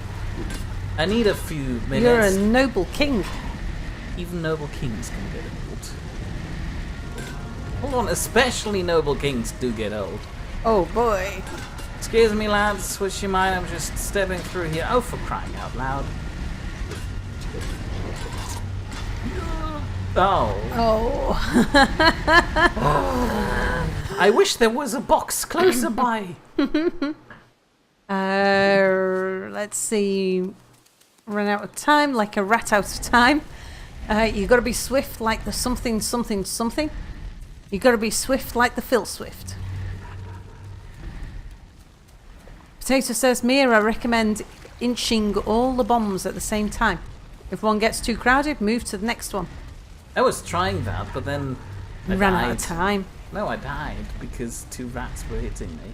I need a few minutes. You're a noble king. Even noble kings can get old. Hold on, especially noble kings do get old. Oh boy. Excuse me, lads. Would you mind? I'm just stepping through here. Oh, for crying out loud. Oh. Oh. I wish there was a box closer by. Let's see. Run out of time like a rat out of time. You got to be swift like the something. You got to be swift like the Phil Swift. Potato says, Mia, I recommend inching all the bombs at the same time. If one gets too crowded, move to the next one. I was trying that, but then I ran died. out of time. No, I died because two rats were hitting me.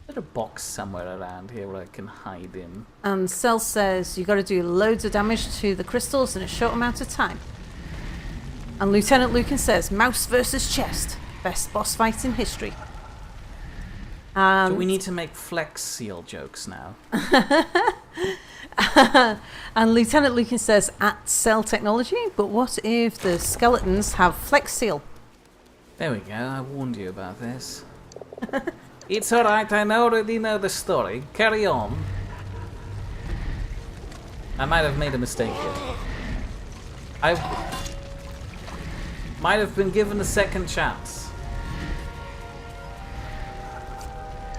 There's a box somewhere around here where I can hide in. And Cell says, you got to do loads of damage to the crystals in a short amount of time. And Lieutenant Lucan says, mouse versus chest. Best boss fight in history. Do we need to make Flex Seal jokes now? And Lieutenant Lucan says, at Cell Technology, but what if the skeletons have Flex Seal? There we go, I warned you about this. It's alright, I already know the story. Carry on. I might have made a mistake here. I might have been given a second chance.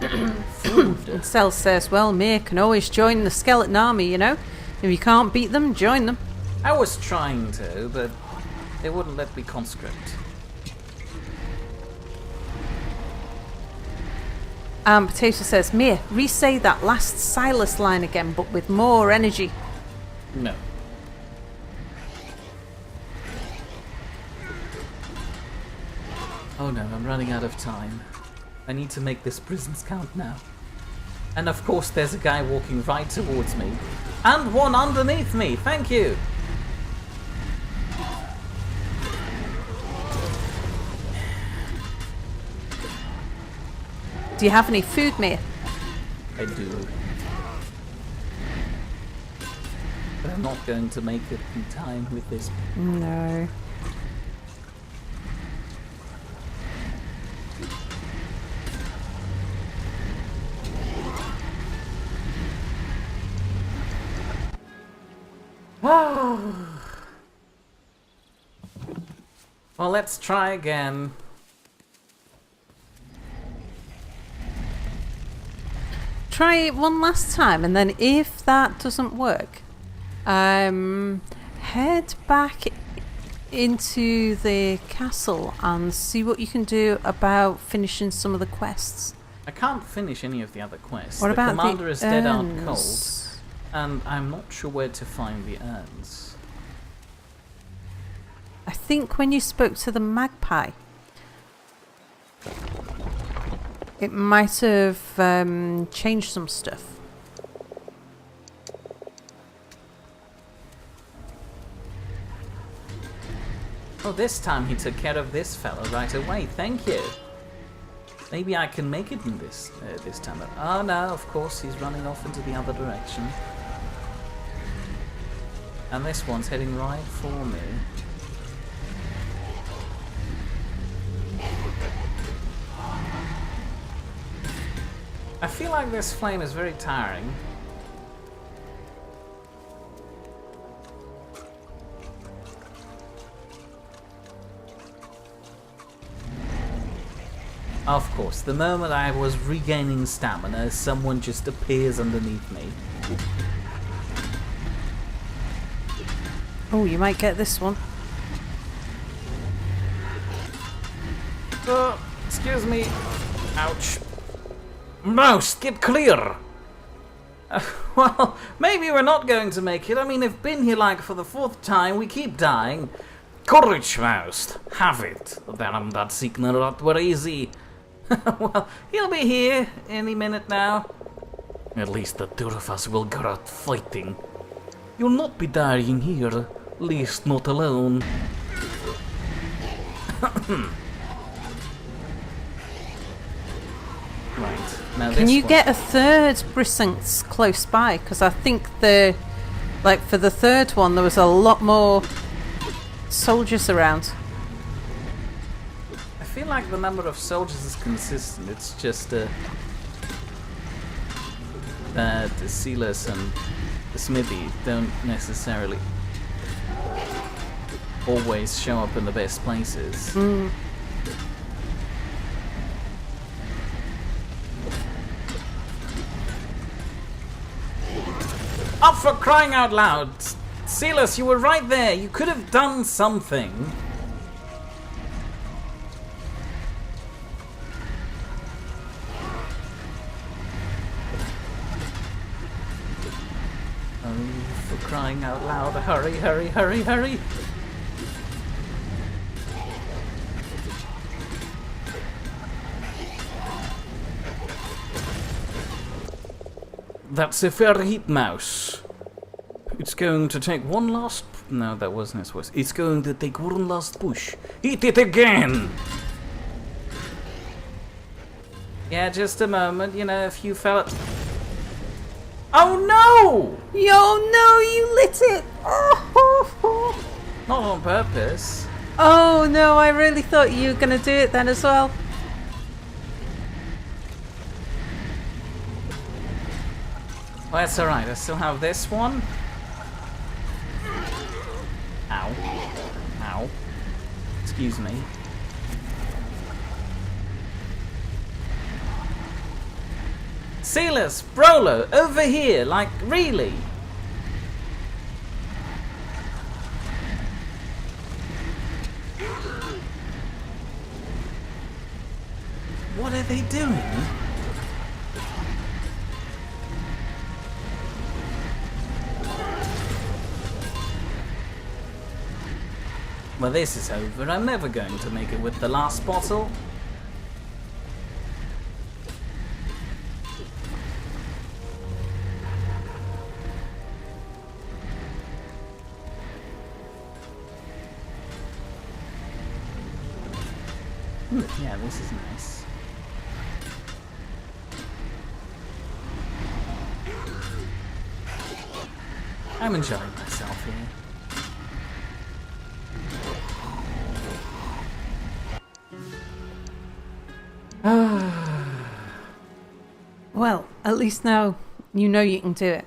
And Cell says, well, Mia can always join the skeleton army, you know? If you can't beat them, join them. I was trying to, but they wouldn't let me conscript. Potato says, Mia, re-say that last Silas line again, but with more energy. No. Oh no, I'm running out of time. I need to make this prisons count now. And of course there's a guy walking right towards me. And one underneath me, thank you! Do you have any food, Mia? I do. But I'm not going to make it in time with this. No. Well, let's try again. Try it one last time, and then if that doesn't work, head back into the castle and see what you can do about finishing some of the quests. I can't finish any of the other quests. What the about commander the is dead out urns? cold, and I'm not sure where to find the urns. I think when you spoke to the magpie, It might have changed some stuff. Oh, this time he took care of this fellow right away. Thank you. Maybe I can make it in this time. Oh no, of course he's running off into the other direction. And this one's heading right for me. I feel like this flame is very tiring. Of course, the moment I was regaining stamina, someone just appears underneath me. Oh, you might get this one. Excuse me. Ouch. Mouse, get clear! Well, maybe we're not going to make it. I mean, I've been here like for the 4th time. We keep dying. Courage, Mouse. Have it. Damn, that signal not were easy. Well, he'll be here any minute now. At least the 2 of us will go out fighting. You'll not be dying here. At least not alone. Right. Now Can this you one. get a 3rd precinct close by? Because I think for the 3rd one, there was a lot more soldiers around. I feel like the number of soldiers is consistent. It's just that the Silas and the Smithy don't necessarily always show up in the best places. Up for crying out loud! Silas, you were right there. You could have done something. Oh, for crying out loud. Hurry, hurry, hurry, hurry. That's a fair hit, Mouse. It's going to take one last... No, that wasn't his voice. It's going to take one last push. Hit it again! Yeah, just a moment. You know, if you felt... Oh no! Yo, no, you lit it! Oh, Not on purpose. oh no, I really thought you were going to do it then as well. Well, that's alright. I still have this one. Ow. Ow. Excuse me. Silas, Brolo, over here, like, really? What are they doing? Well, this is over. I'm never going to make it with the last bottle. Yeah, this is nice. I'm enjoying myself here. Well, at least now you know you can do it.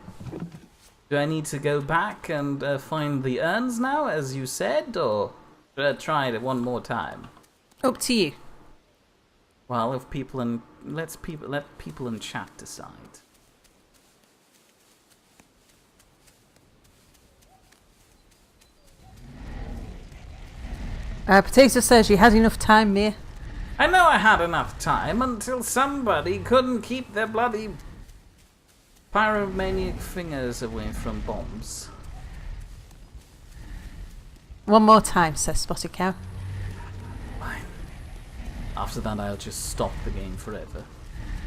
Do I need to go back and find the urns now, as you said, or should I try it one more time? Up to you. Well, if people in let people in chat decide. Potato says you had enough time, Mia. I know I had enough time until somebody couldn't keep their bloody pyromaniac fingers away from bombs. One more time, says Spotted Cow. Fine. After that, I'll just stop the game forever.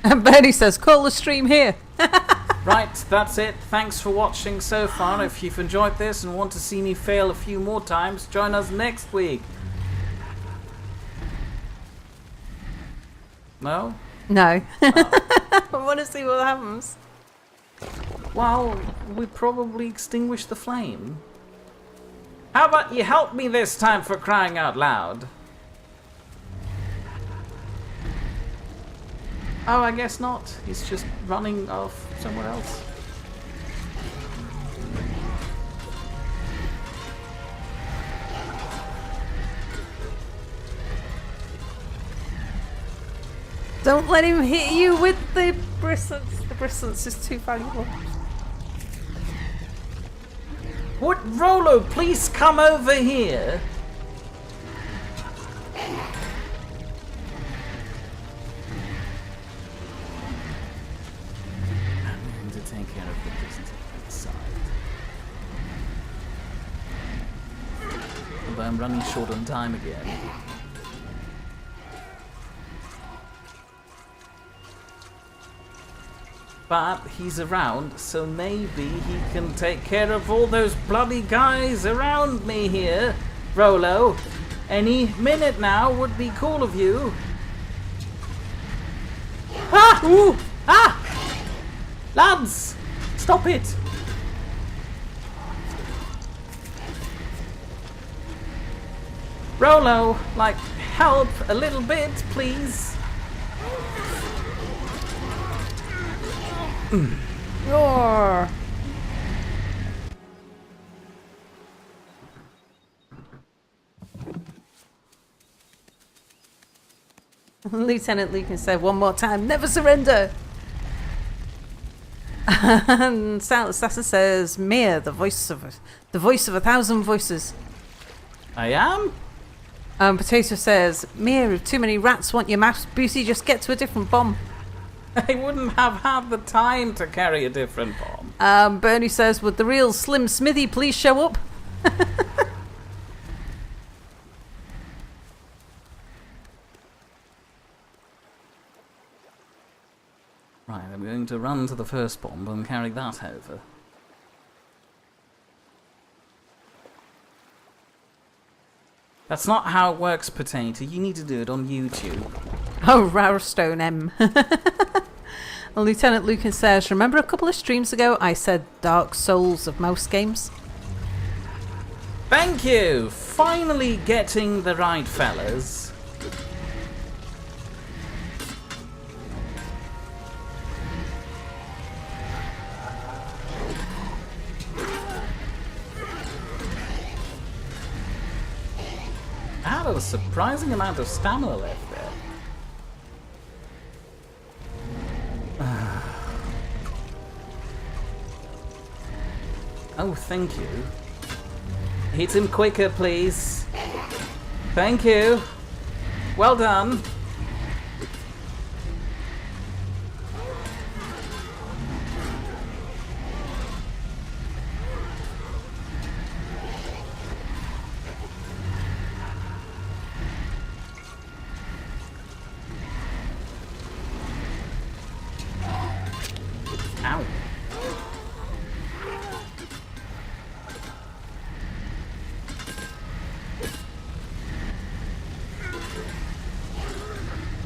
And Bernie says, call the stream here. Right, that's it. Thanks for watching so far. If you've enjoyed this and want to see me fail a few more times, join us next week. No? No. I want to see what happens. Well, we probably extinguish the flame. How about you help me this time, for crying out loud? Oh, I guess not. He's just running off somewhere else. Don't let him hit you with the bristles. The bristles is too valuable. Would Rolo please come over here? I'm going to take care of the distance outside. Although I'm running short on time again. But he's around, so maybe he can take care of all those bloody guys around me here. Rolo, any minute now would be cool of you. Ah! Ooh! Ah! Lads! Stop it! Rolo, like, help a little bit, please. Roar. Lieutenant Lucan said one more time, never surrender. And Silent Assassin says, Mia, the voice of a thousand voices. I am? Potato says, Mia, if too many rats want your mouse booty, just get to a different bomb. I wouldn't have had the time to carry a different bomb. Bernie says, would the real Slim Smithy please show up? Right, I'm going to run to the first bomb and carry that over. That's not how it works, Potato. You need to do it on YouTube. Oh, Rarestone M. Lieutenant Lucan says, remember a couple of streams ago I said Dark Souls of mouse games? Thank you! Finally getting the right fellas. I had a surprising amount of stamina left there. Oh, thank you. Hit him quicker, please. Thank you. Well done. Ow.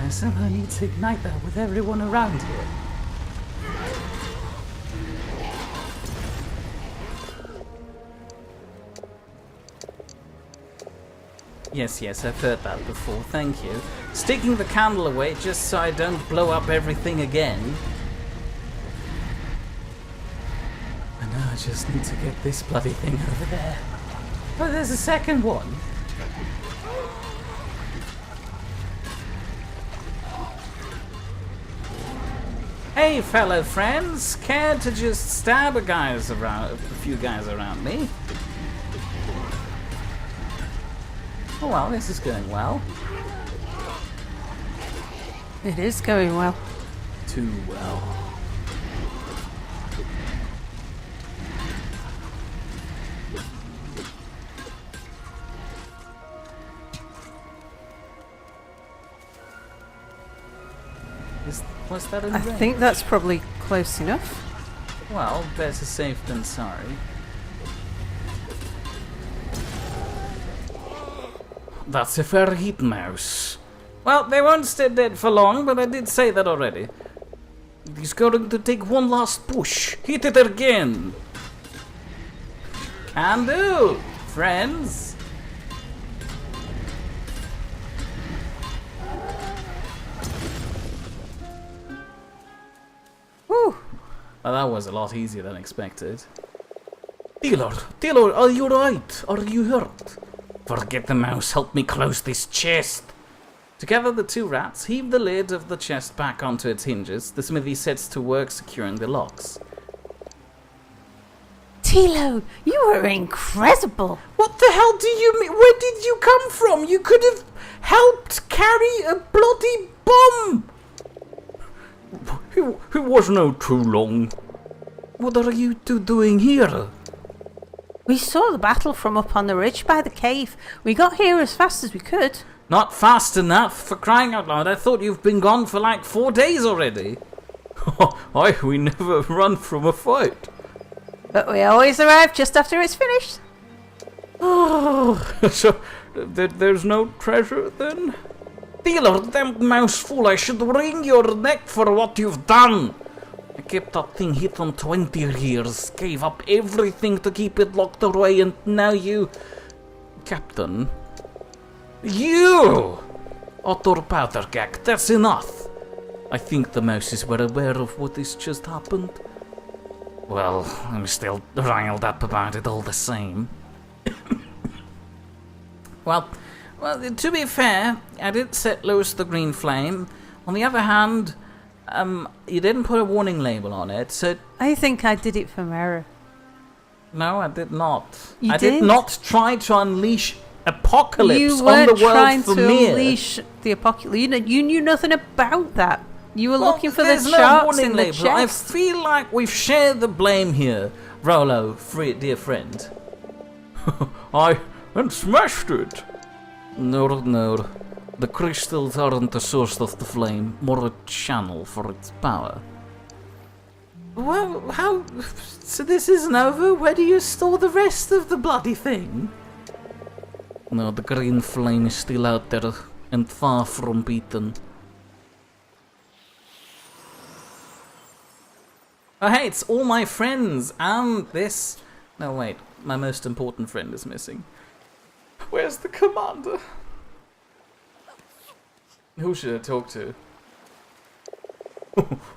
I somehow need to ignite that with everyone around here. Yes, I've heard that before, thank you. Sticking the candle away just so I don't blow up everything again. And now I just need to get this bloody thing over there. Oh, there's a second one. Hey, fellow friends, care to just stab a few guys around me? Oh well, this is going well. It is going well. Too well. Was that in I range? think that's probably close enough. Well, better safe than sorry. That's a fair hit, mouse. Well, they won't stay dead for long, but I did say that already. He's going to take one last push. Hit it again. Can do, friends. Whew. Well, that was a lot easier than expected. Taylor, are you right? Are you hurt? Forget the mouse, help me close this chest. Together, the two rats heave the lid of the chest back onto its hinges. The smithy sets to work securing the locks. Tilo, you were incredible. What the hell do you mean? Where did you come from? You could have helped carry a bloody bomb! It was no too long. What are you two doing here? We saw the battle from up on the ridge by the cave. We got here as fast as we could. Not fast enough, for crying out loud. I thought you've been gone for like 4 days already. We never run from a fight. But we always arrive just after it's finished. Oh, so there's no treasure then? Dealer, damn mouse fool, I should wring your neck for what you've done. I kept that thing hidden 20 years, gave up everything to keep it locked away, and now you... Captain... You! Otter Powdergag, that's enough. I think the mouses were aware of what has just happened. Well, I'm still riled up about it all the same. Well, to be fair, I did set loose the green flame. On the other hand, you didn't put a warning label on it, so... I think I did it for Mara. No, I did not. You I did? did not try to unleash apocalypse You on the weren't world trying for to me. unleash the apocalypse. You knew nothing about that. You were Well, looking for the there's no charts warning in the label. I chest. feel like we've shared the blame here, Rolo, dear friend. And smashed it. No. The crystals aren't the source of the flame, more a channel for its power. Well, how... So this isn't over? Where do you store the rest of the bloody thing? No, the green flame is still out there, and far from beaten. Oh hey, it's all my friends, and this... No wait, my most important friend is missing. Where's the commander? Who should I talk to?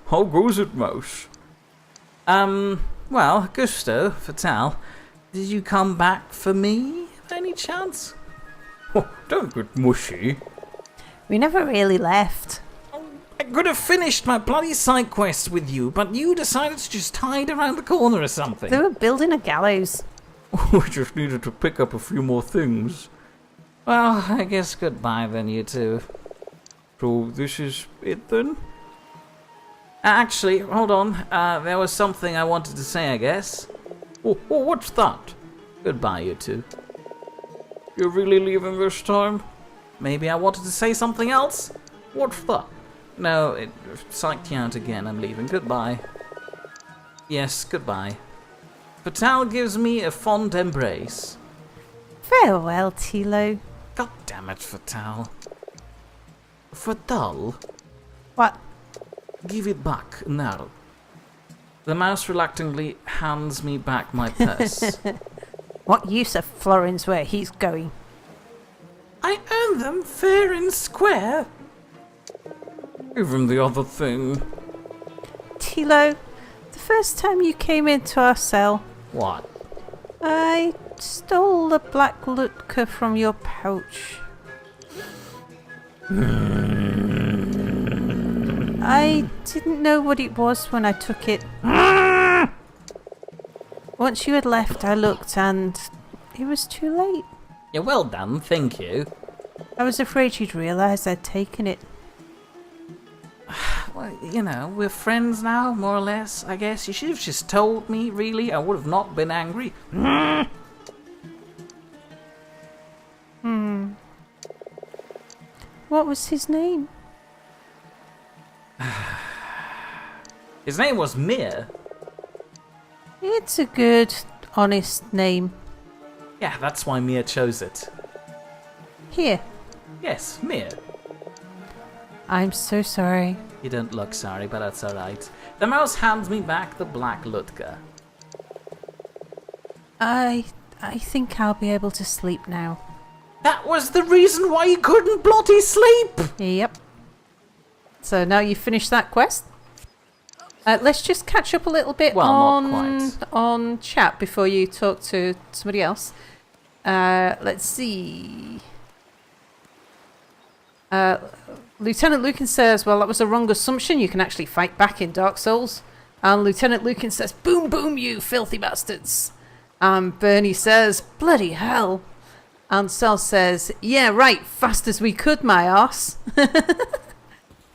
How goes it, mouse? Well, Gusto, Fatal, did you come back for me, by any chance? Oh, don't get mushy. We never really left. I could have finished my bloody side quest with you, but you decided to just hide around the corner or something. They were building a gallows. We just needed to pick up a few more things. Well, I guess goodbye then, you two. So this is it then? Actually, hold on. There was something I wanted to say, I guess. Oh, what's that? Goodbye, you two. You're really leaving this time? Maybe I wanted to say something else? What's that? No, it psyched you out again. I'm leaving. Goodbye. Yes, goodbye. Fatal gives me a fond embrace. Farewell, Tilo. God damn it, Fatal. Fatal? What? Give it back, now. The mouse reluctantly hands me back my purse. What use of florins where he's going? I earn them fair and square. Give him the other thing. Tilo, the first time you came into our cell, What? I stole the black Lutka from your pouch. I didn't know what it was when I took it. Once you had left, I looked and it was too late. Yeah, well done, thank you. I was afraid you'd realise I'd taken it. Well, you know, we're friends now, more or less, I guess. You should have just told me, really. I would have not been angry. What was his name? His name was Mir. It's a good, honest name. Yeah, that's why Mir chose it. Here. Yes, Mir. I'm so sorry. You don't look sorry, but that's alright. The mouse hands me back the black Lutka. I think I'll be able to sleep now. That was the reason why you couldn't bloody sleep! Yep. So now you've finished that quest. Let's just catch up a little bit on chat before you talk to somebody else. Let's see. Lieutenant Lucan says, well, that was a wrong assumption. You can actually fight back in Dark Souls. And Lieutenant Lucan says, boom, boom, you filthy bastards. And Bernie says, bloody hell. And Sal says, yeah, right, fast as we could, my arse.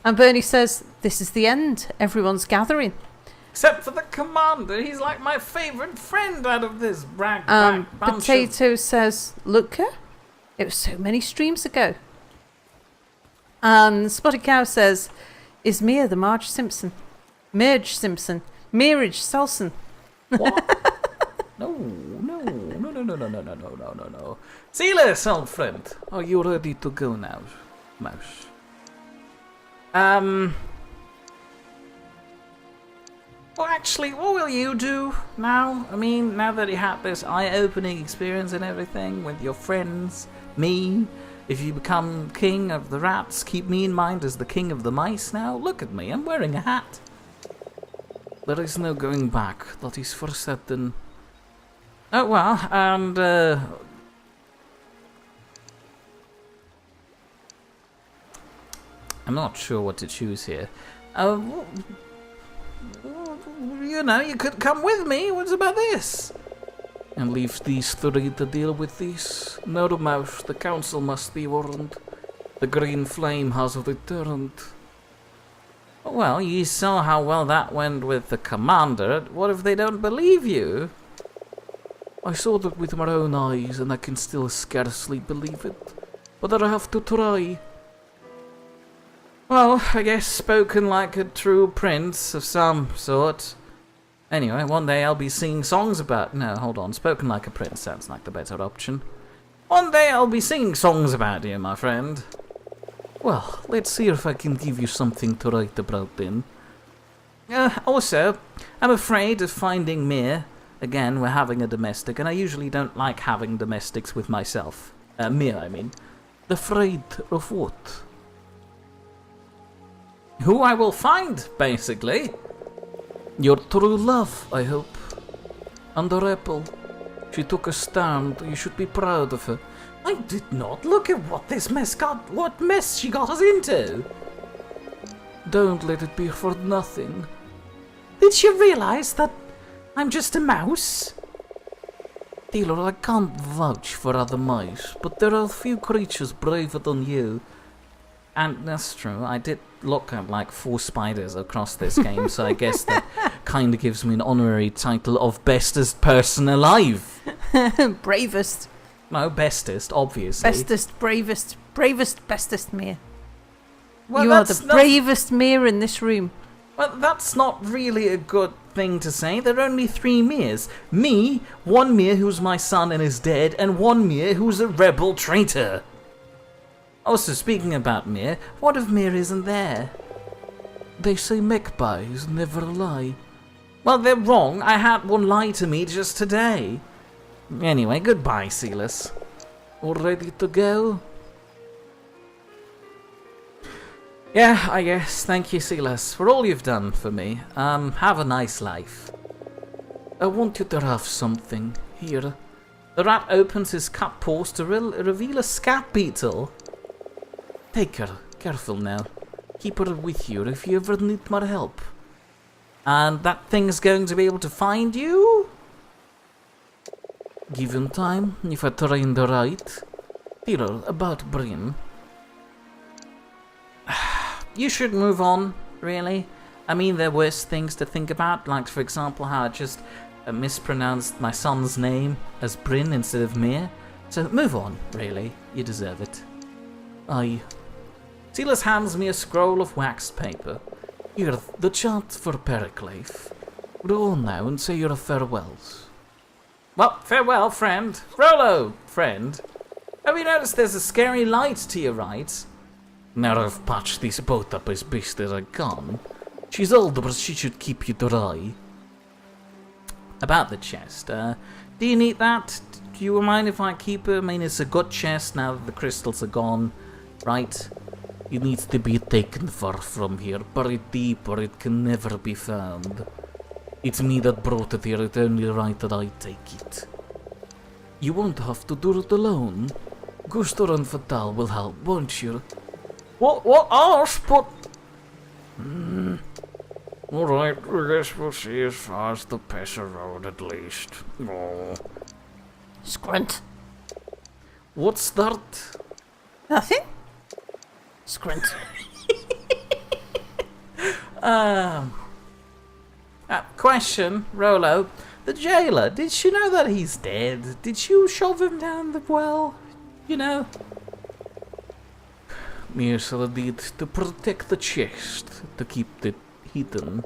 And Bernie says, this is the end. Everyone's gathering. Except for the commander. He's like my favourite friend out of this bunch Potato says, look, it was so many streams ago. And Spotted Cow says, is Mia the Marge Simpson? Marge Simpson. Marriage Selson. What? No. Silas, old friend. Are you ready to go now, mouse? Well, actually, what will you do now? I mean, now that you had this eye-opening experience and everything with your friends, me, if you become king of the rats, keep me in mind as the king of the mice now. Look at me, I'm wearing a hat. There is no going back, that is for certain. Oh, well, and, I'm not sure what to choose here. You know, you could come with me. What's about this? And leave these three to deal with these. No, mouse. The council must be warned. The green flame has returned. Well, you saw how well that went with the commander. What if they don't believe you? I saw that with my own eyes, and I can still scarcely believe it. But I have to try. Well, I guess spoken like a true prince of some sort. Anyway, one day I'll be singing songs about... No, hold on. Spoken like a prince sounds like the better option. One day I'll be singing songs about you, my friend. Well, let's see if I can give you something to write about then. Also, I'm afraid of finding Mir. Again, we're having a domestic, and I usually don't like having domestics with myself. Mir, I mean. Afraid of what? Who I will find, basically. Your true love, I hope. And the rebel. She took a stand. You should be proud of her. I did not. Look at what this mess got. What mess she got us into. Don't let it be for nothing. Did she realize that I'm just a mouse? Dealer, I can't vouch for other mice, but there are a few creatures braver than you. And that's true, I did lock up like 4 spiders across this game, so I guess that kind of gives me an honorary title of bestest person alive. Bravest. No, bestest, obviously. Bestest, bravest, bestest Mir. Well, you are the bravest Mir in this room. Well, that's not really a good thing to say. There are only 3 Mirs. Me, one Mir who's my son and is dead, and one Mir who's a rebel traitor. Also, speaking about Mir, what if Mir isn't there? They say magpies never lie. Well, they're wrong. I had one lie to me just today. Anyway, goodbye, Silas. All ready to go? Yeah, I guess. Thank you, Silas, for all you've done for me. Have a nice life. I want you to have something. Here. The rat opens his cut paws to reveal a scat beetle. Take her. Careful now. Keep her with you if you ever need my help. And that thing's going to be able to find you? Given time, if I train the right. Dealer, about Bryn. You should move on, really. I mean, there are worse things to think about, like, for example, how I just mispronounced my son's name as Bryn instead of Mir. So move on, really. You deserve it. Aye. Silas hands me a scroll of waxed paper. Here, the chant for Periclave. Roll now and say your farewells. Well, farewell, friend. Rollo, friend. Have you noticed there's a scary light to your right? Now I've patched this boat up as best as I can. She's old, but she should keep you dry. About the chest, do you need that? Do you mind if I keep it? I mean, it's a good chest now that the crystals are gone, right? It needs to be taken far from here, buried deep where it can never be found. It's me that brought it here, it's only right that I take it. You won't have to do it alone. Gustor and Fatal will help, won't you? What else? But... Alright, I guess we'll see as far as the Pesser Road at least. Oh. Squint. What's that? Nothing. Squint. Question, Rollo. The jailer, did she know that he's dead? Did you shove him down the well? You know? Yes, I did. To protect the chest. To keep it hidden.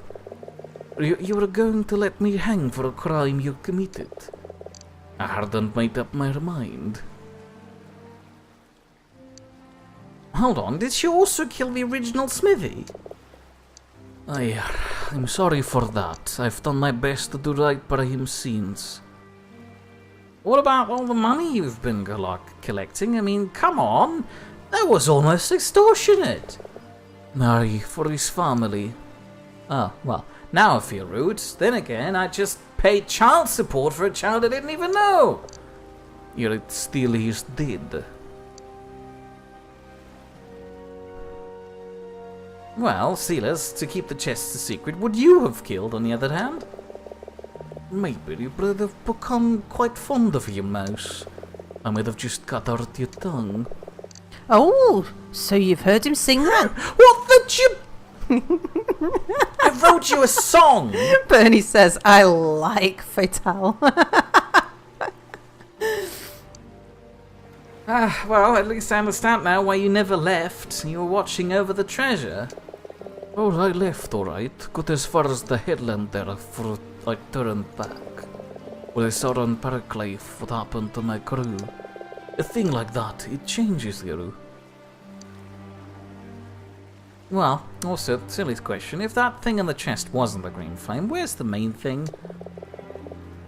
You were going to let me hang for a crime you committed. I hadn't made up my mind. Hold on, did she also kill the original Smithy? I'm sorry for that. I've done my best to do right by him since. What about all the money you've been collecting? I mean, come on. That was almost extortionate. Aye, for his family. Oh, well, now I feel rude. Then again, I just paid child support for a child I didn't even know. Yet still he's dead. Well, Silas, to keep the chest a secret, would you have killed on the other hand? Maybe you would have become quite fond of you, Mouse. I might have just cut out your tongue. Oh, so you've heard him sing then? What the I wrote you a song! Bernie says, I like Fatal. Well, at least I understand now why you never left. You were watching over the treasure. Oh, I left, alright. Got as far as the headland there before I turned back. When I saw on Periclave what happened to my crew. A thing like that, it changes you. Well, also, silly question. If that thing in the chest wasn't the green flame, where's the main thing?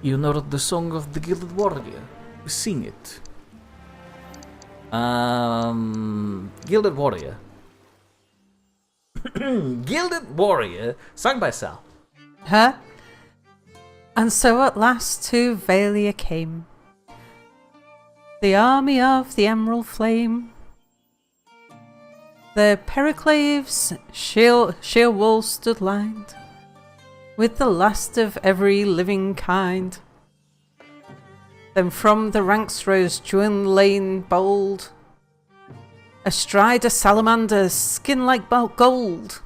You know the song of the Gilded Warrior? Sing it. Gilded Warrior. Gilded Warrior, sung by Sal. Huh? And so at last to Valia came the army of the Emerald Flame. The Periclave's sheer walls stood lined with the last of every living kind. Then from the ranks rose Lane bold, astride a salamander, skin like gold.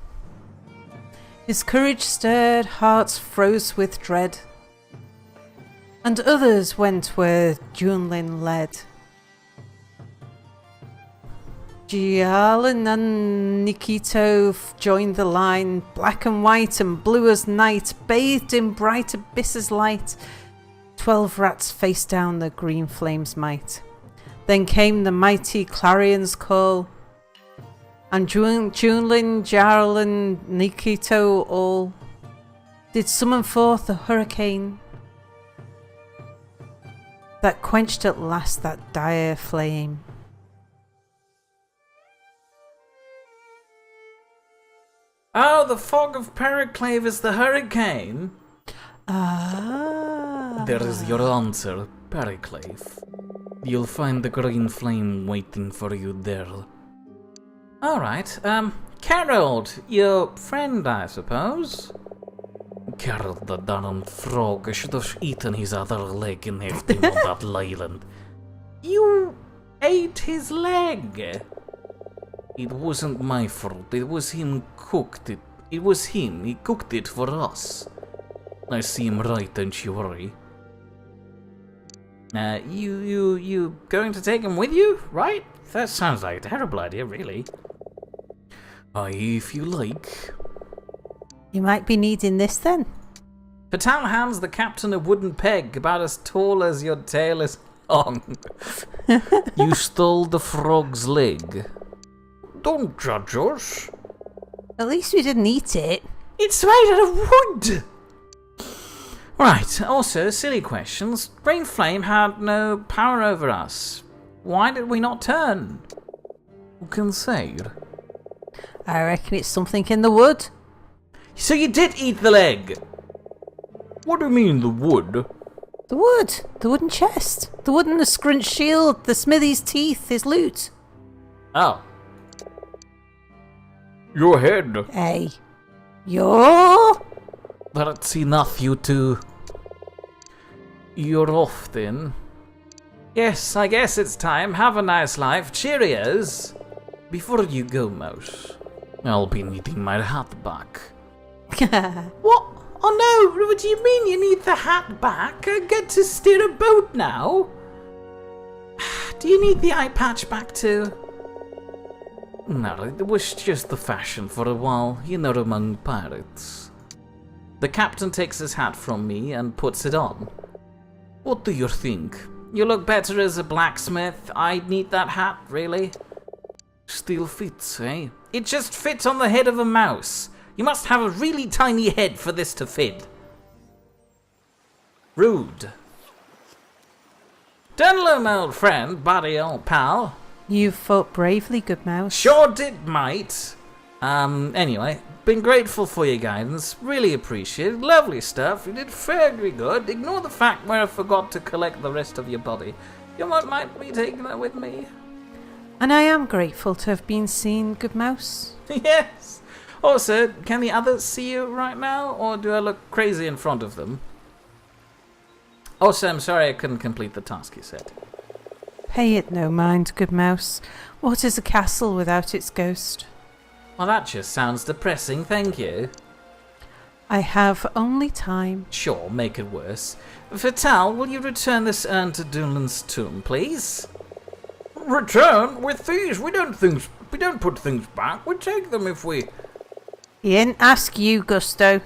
His courage stirred, hearts froze with dread, and others went where Lane led. Gialan and Nikito joined the line, black and white and blue as night, bathed in bright abysses light. 12 rats faced down the green flame's might. Then came the mighty clarion's call, and Junlin, Jarl and Nikito all did summon forth a hurricane that quenched at last that dire flame. Oh, the fog of Periclave is the hurricane? Ah. There is your answer, Periclave. You'll find the green flame waiting for you there. Alright, Carol, your friend, I suppose? Carol, the darn frog. I should have eaten his other leg and left him on that island. You ate his leg? It wasn't my fault. It was him cooked it. It was him. He cooked it for us. I see him right, don't you worry. You going to take him with you, right? That sounds like a terrible idea, really. Aye, if you like. You might be needing this then. Fatal hands the captain a wooden peg about as tall as your tail is long. You stole the frog's leg. Don't judge us. At least we didn't eat it. It's made out of wood! Right, also, silly questions. Green Flame had no power over us. Why did we not turn? Who can say? I reckon it's something in the wood. So you did eat the leg? What do you mean, the wood? The wood. The wooden chest. The wooden scrunch shield. The smithy's teeth. His loot. Oh. Your head. Hey. You're... That's enough, you two. You're off then. Yes, I guess it's time. Have a nice life. Cheerios. Before you go, Mouse, I'll be needing my hat back. What? Oh no, what do you mean you need the hat back? I get to steer a boat now. Do you need the eye patch back too? No, it was just the fashion for a while, you know, among pirates. The captain takes his hat from me and puts it on. What do you think? You look better as a blacksmith. I'd need that hat, really? Still fits, eh? It just fits on the head of a mouse. You must have a really tiny head for this to fit. Rude. Dunlop, old friend, buddy, old pal. You fought bravely, good mouse. Sure did, mate. Anyway, been grateful for your guidance. Really appreciate it. Lovely stuff. You did fairly good. Ignore the fact where I forgot to collect the rest of your body. You might be taking that with me. And I am grateful to have been seen, good mouse. Yes. Also, can the others see you right now, or do I look crazy in front of them? Also, I'm sorry I couldn't complete the task you said. Pay it no mind, good mouse. What is a castle without its ghost? Well, that just sounds depressing, thank you. I have only time. Sure, make it worse. Fatal, will you return this urn to Dunlan's tomb, please? Return? With thieves? We don't put things back. We take them if we... He didn't ask you, Gusto.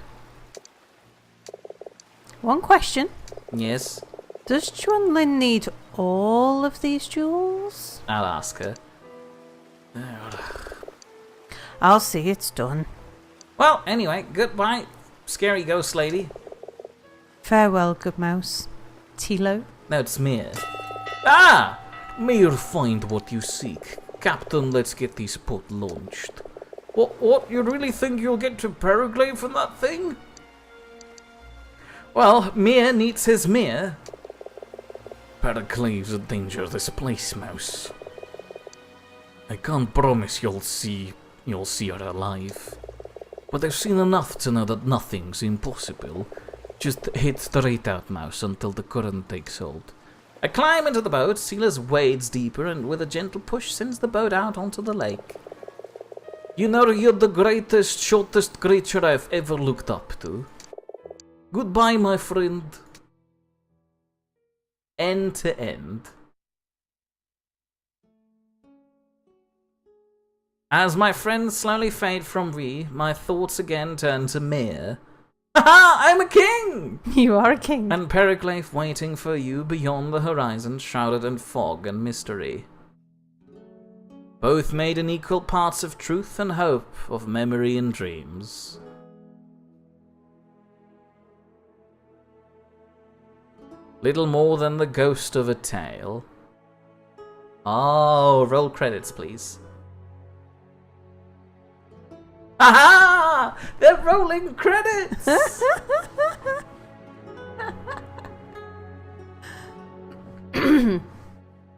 One question. Yes? Does Junlin need all of these jewels? I'll ask her. I'll see it's done. Well, anyway, goodbye, scary ghost lady. Farewell, good mouse. Tilo? No, it's Mir. Ah! Mir, find what you seek. Captain, let's get this pot launched. What? You really think you'll get to Paraglide from that thing? Well, Mir needs his Mir. Paraglide's a dangerous place, Mouse. I can't promise you'll see her alive. But I've seen enough to know that nothing's impossible. Just head straight out, Mouse, until the current takes hold. I climb into the boat, Silas wades deeper, and with a gentle push sends the boat out onto the lake. You know, you're the greatest, shortest creature I've ever looked up to. Goodbye, my friend. End to end. As my friends slowly fade from me, my thoughts again turn to Mir. Haha, I'm a king! You are a king. And Paraglide waiting for you beyond the horizon, shrouded in fog and mystery. Both made in equal parts of truth and hope, of memory and dreams. Little more than the ghost of a tale. Oh, roll credits, please. Aha! They're rolling credits!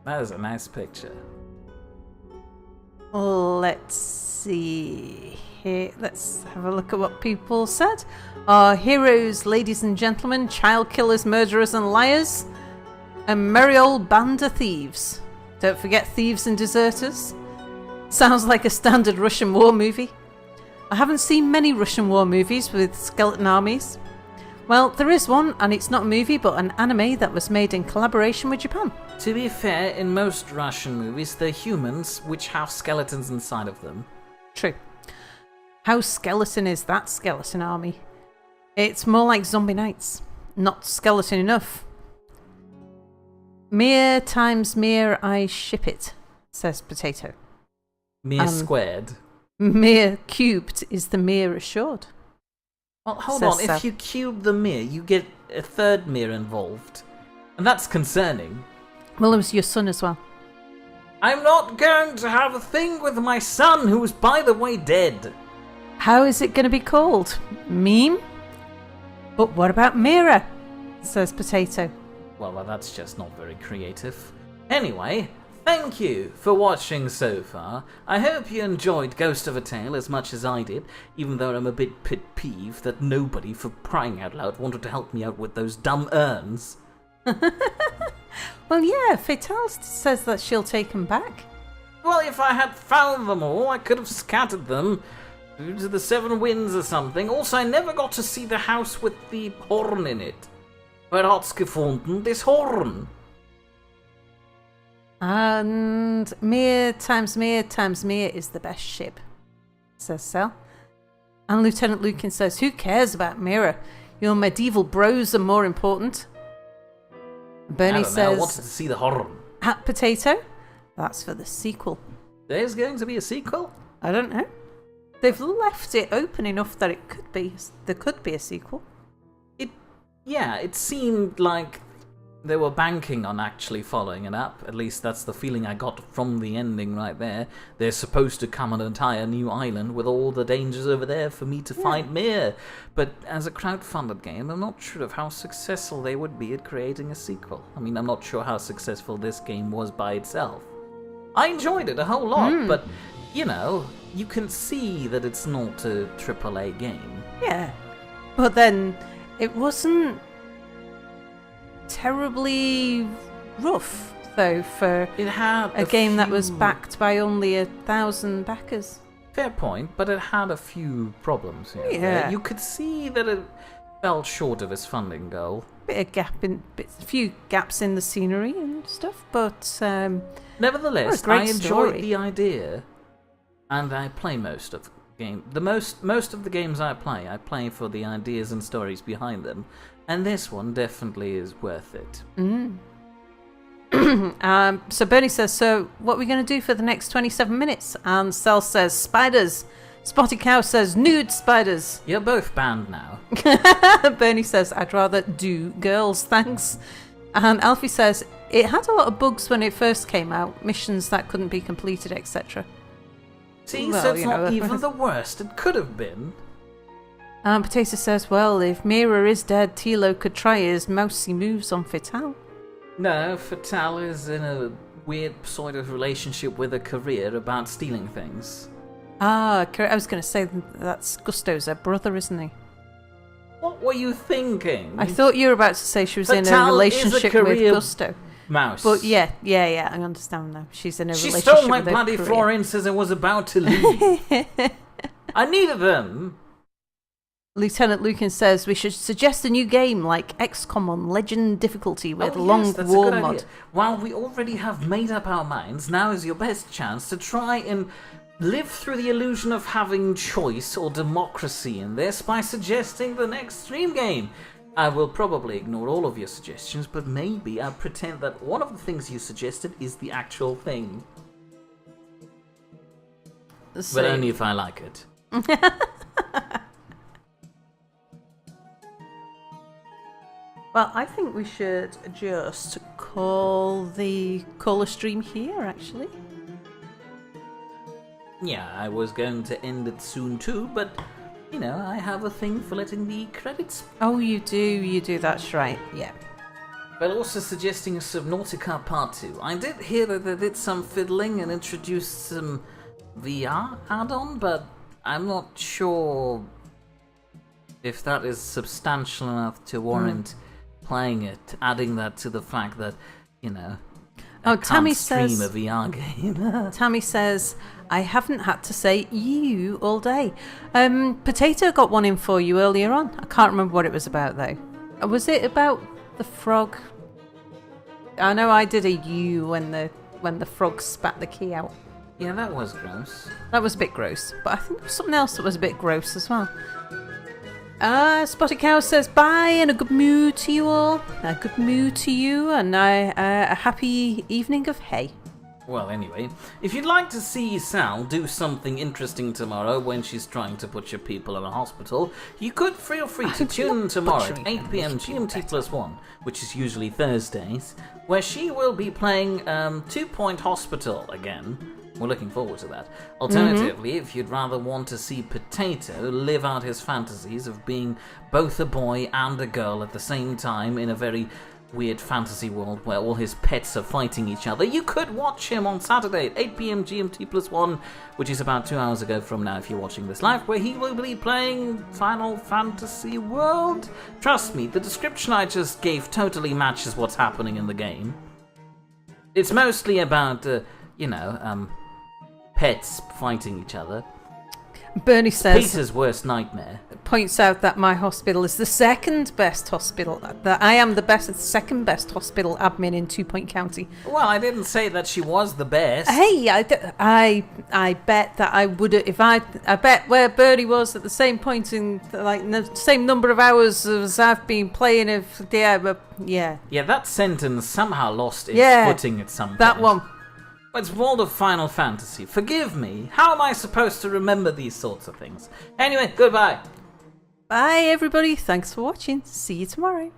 That is a nice picture. Let's see here. Let's have a look at what people said. Our heroes, ladies and gentlemen, child killers, murderers and liars. A merry old band of thieves. Don't forget thieves and deserters. Sounds like a standard Russian war movie. I haven't seen many Russian war movies with skeleton armies. Well, there is one, and it's not a movie but an anime that was made in collaboration with Japan. To be fair, in most Russian movies, they're humans which have skeletons inside of them. True. How skeleton is that skeleton army? It's more like zombie knights. Not skeleton enough. Mere times mere I ship it, says Potato. Mere squared. Mere cubed is the mere assured. Well, hold Says on. so. If you cube the mere, you get a third mere involved. And that's concerning. Well, it was your son as well. I'm not going to have a thing with my son, who is, by the way, dead. How is it going to be called? Meme? But what about Mira? Says Potato. Well, that's just not very creative. Anyway, thank you for watching so far. I hope you enjoyed Ghost of a Tale as much as I did, even though I'm a bit peeved that nobody, for crying out loud, wanted to help me out with those dumb urns. Well, yeah, Fatale says that she'll take them back. Well, if I had found them all, I could have scattered them to the seven winds or something. Also, I never got to see the house with the horn in it. Wer hat's gefunden, this horn? And mere times mere is the best ship, says Sel. And Lieutenant Lucan says, who cares about Mira? Your medieval bros are more important. Bernie I says, wanted to see the horn. Hat Potato? That's for the sequel. There's going to be a sequel? I don't know. They've left it open enough that there could be a sequel. Yeah, it seemed like they were banking on actually following it up. At least that's the feeling I got from the ending right there. They're supposed to come on an entire new island with all the dangers over there for me to fight Mir. But as a crowdfunded game, I'm not sure of how successful they would be at creating a sequel. I mean, I'm not sure how successful this game was by itself. I enjoyed it a whole lot, but, you know, you can see that it's not a AAA game. Yeah. But then it wasn't terribly rough, though, for It had a game that was backed by only 1,000 backers. Fair point, but it had a few problems here. and Yeah. there. You could see that it fell short of its funding goal. A few gaps in the scenery and stuff, but Nevertheless, great I enjoyed story. the idea, and I play most of the game. Most of the games I play for the ideas and stories behind them, and this one definitely is worth it. So Bernie says, so what are we going to do for the next 27 minutes? And Cell says, spiders. Spotty Cow says, nude spiders. You're both banned now. Bernie says, I'd rather do girls, thanks. And Alfie says, it had a lot of bugs when it first came out, missions that couldn't be completed, etc. See, Well, so it's you not know, even the worst it could have been. Potato says, well, if Mira is dead, Tilo could try his mousy moves on Fatale. No, Fatale is in a weird sort of relationship with a career about stealing things. I was going to say that's Gusto's her brother, isn't he? What were you thinking? I thought you were about to say she was in a Fatale is a relationship with career Gusto. Mouse. But yeah, I understand now. She's in a She relationship stole my with a bloody career. florins as I was about to leave. I needed them. Lieutenant Lucan says we should suggest a new game like XCOM on Legend difficulty with long yes, that's a war good mod. idea. While we already have made up our minds, now is your best chance to try and live through the illusion of having choice or democracy in this by suggesting the next stream game. I will probably ignore all of your suggestions, but maybe I'll pretend that one of the things you suggested is the actual thing. So, But only if I like it. well, I think we should just call a stream here, actually. Yeah, I was going to end it soon too, but, you know, I have a thing for letting the credits. Oh, you do, that's right, yeah. But also suggesting a Subnautica Part 2. I did hear that they did some fiddling and introduced some VR add-on, but I'm not sure if that is substantial enough to warrant playing it, adding that to the fact that, you know, I Tammy can't stream says- a VR game. Tammy says, I haven't had to say you all day. Potato got one in for you earlier on. I can't remember what it was about, though. Was it about the frog? I know I did a you when the frog spat the key out. Yeah, that was gross. That was a bit gross, but I think there was something else that was a bit gross as well. Spotted Cow says bye and a good mood to you all. A good mood to you and a happy evening of hay. Well, anyway, if you'd like to see Sal do something interesting tomorrow when she's trying to butcher people in a hospital, you could feel free to tune in tomorrow at 8 p.m. GMT plus 1, which is usually Thursdays, where she will be playing 2 Point Hospital again. We're looking forward to that. Alternatively, if you'd rather want to see Potato live out his fantasies of being both a boy and a girl at the same time in a very weird fantasy world where all his pets are fighting each other, you could watch him on Saturday at 8 p.m. GMT plus 1, which is about 2 hours ago from now if you're watching this live, where he will be playing Final Fantasy World. Trust me, the description I just gave totally matches what's happening in the game. It's mostly about, pets fighting each other. Bernie says, Peter's worst nightmare. points out that my hospital is the second best hospital. That I am the second best hospital admin in 2 Point County. Well, I didn't say that she was the best. Hey, I bet that I would if I bet where Bernie was at the same point in like the same number of hours as I've been playing. Yeah, that sentence somehow lost its footing at some point. that one. It's World of Final Fantasy. Forgive me. How am I supposed to remember these sorts of things? Anyway, goodbye. Bye, everybody. Thanks for watching. See you tomorrow.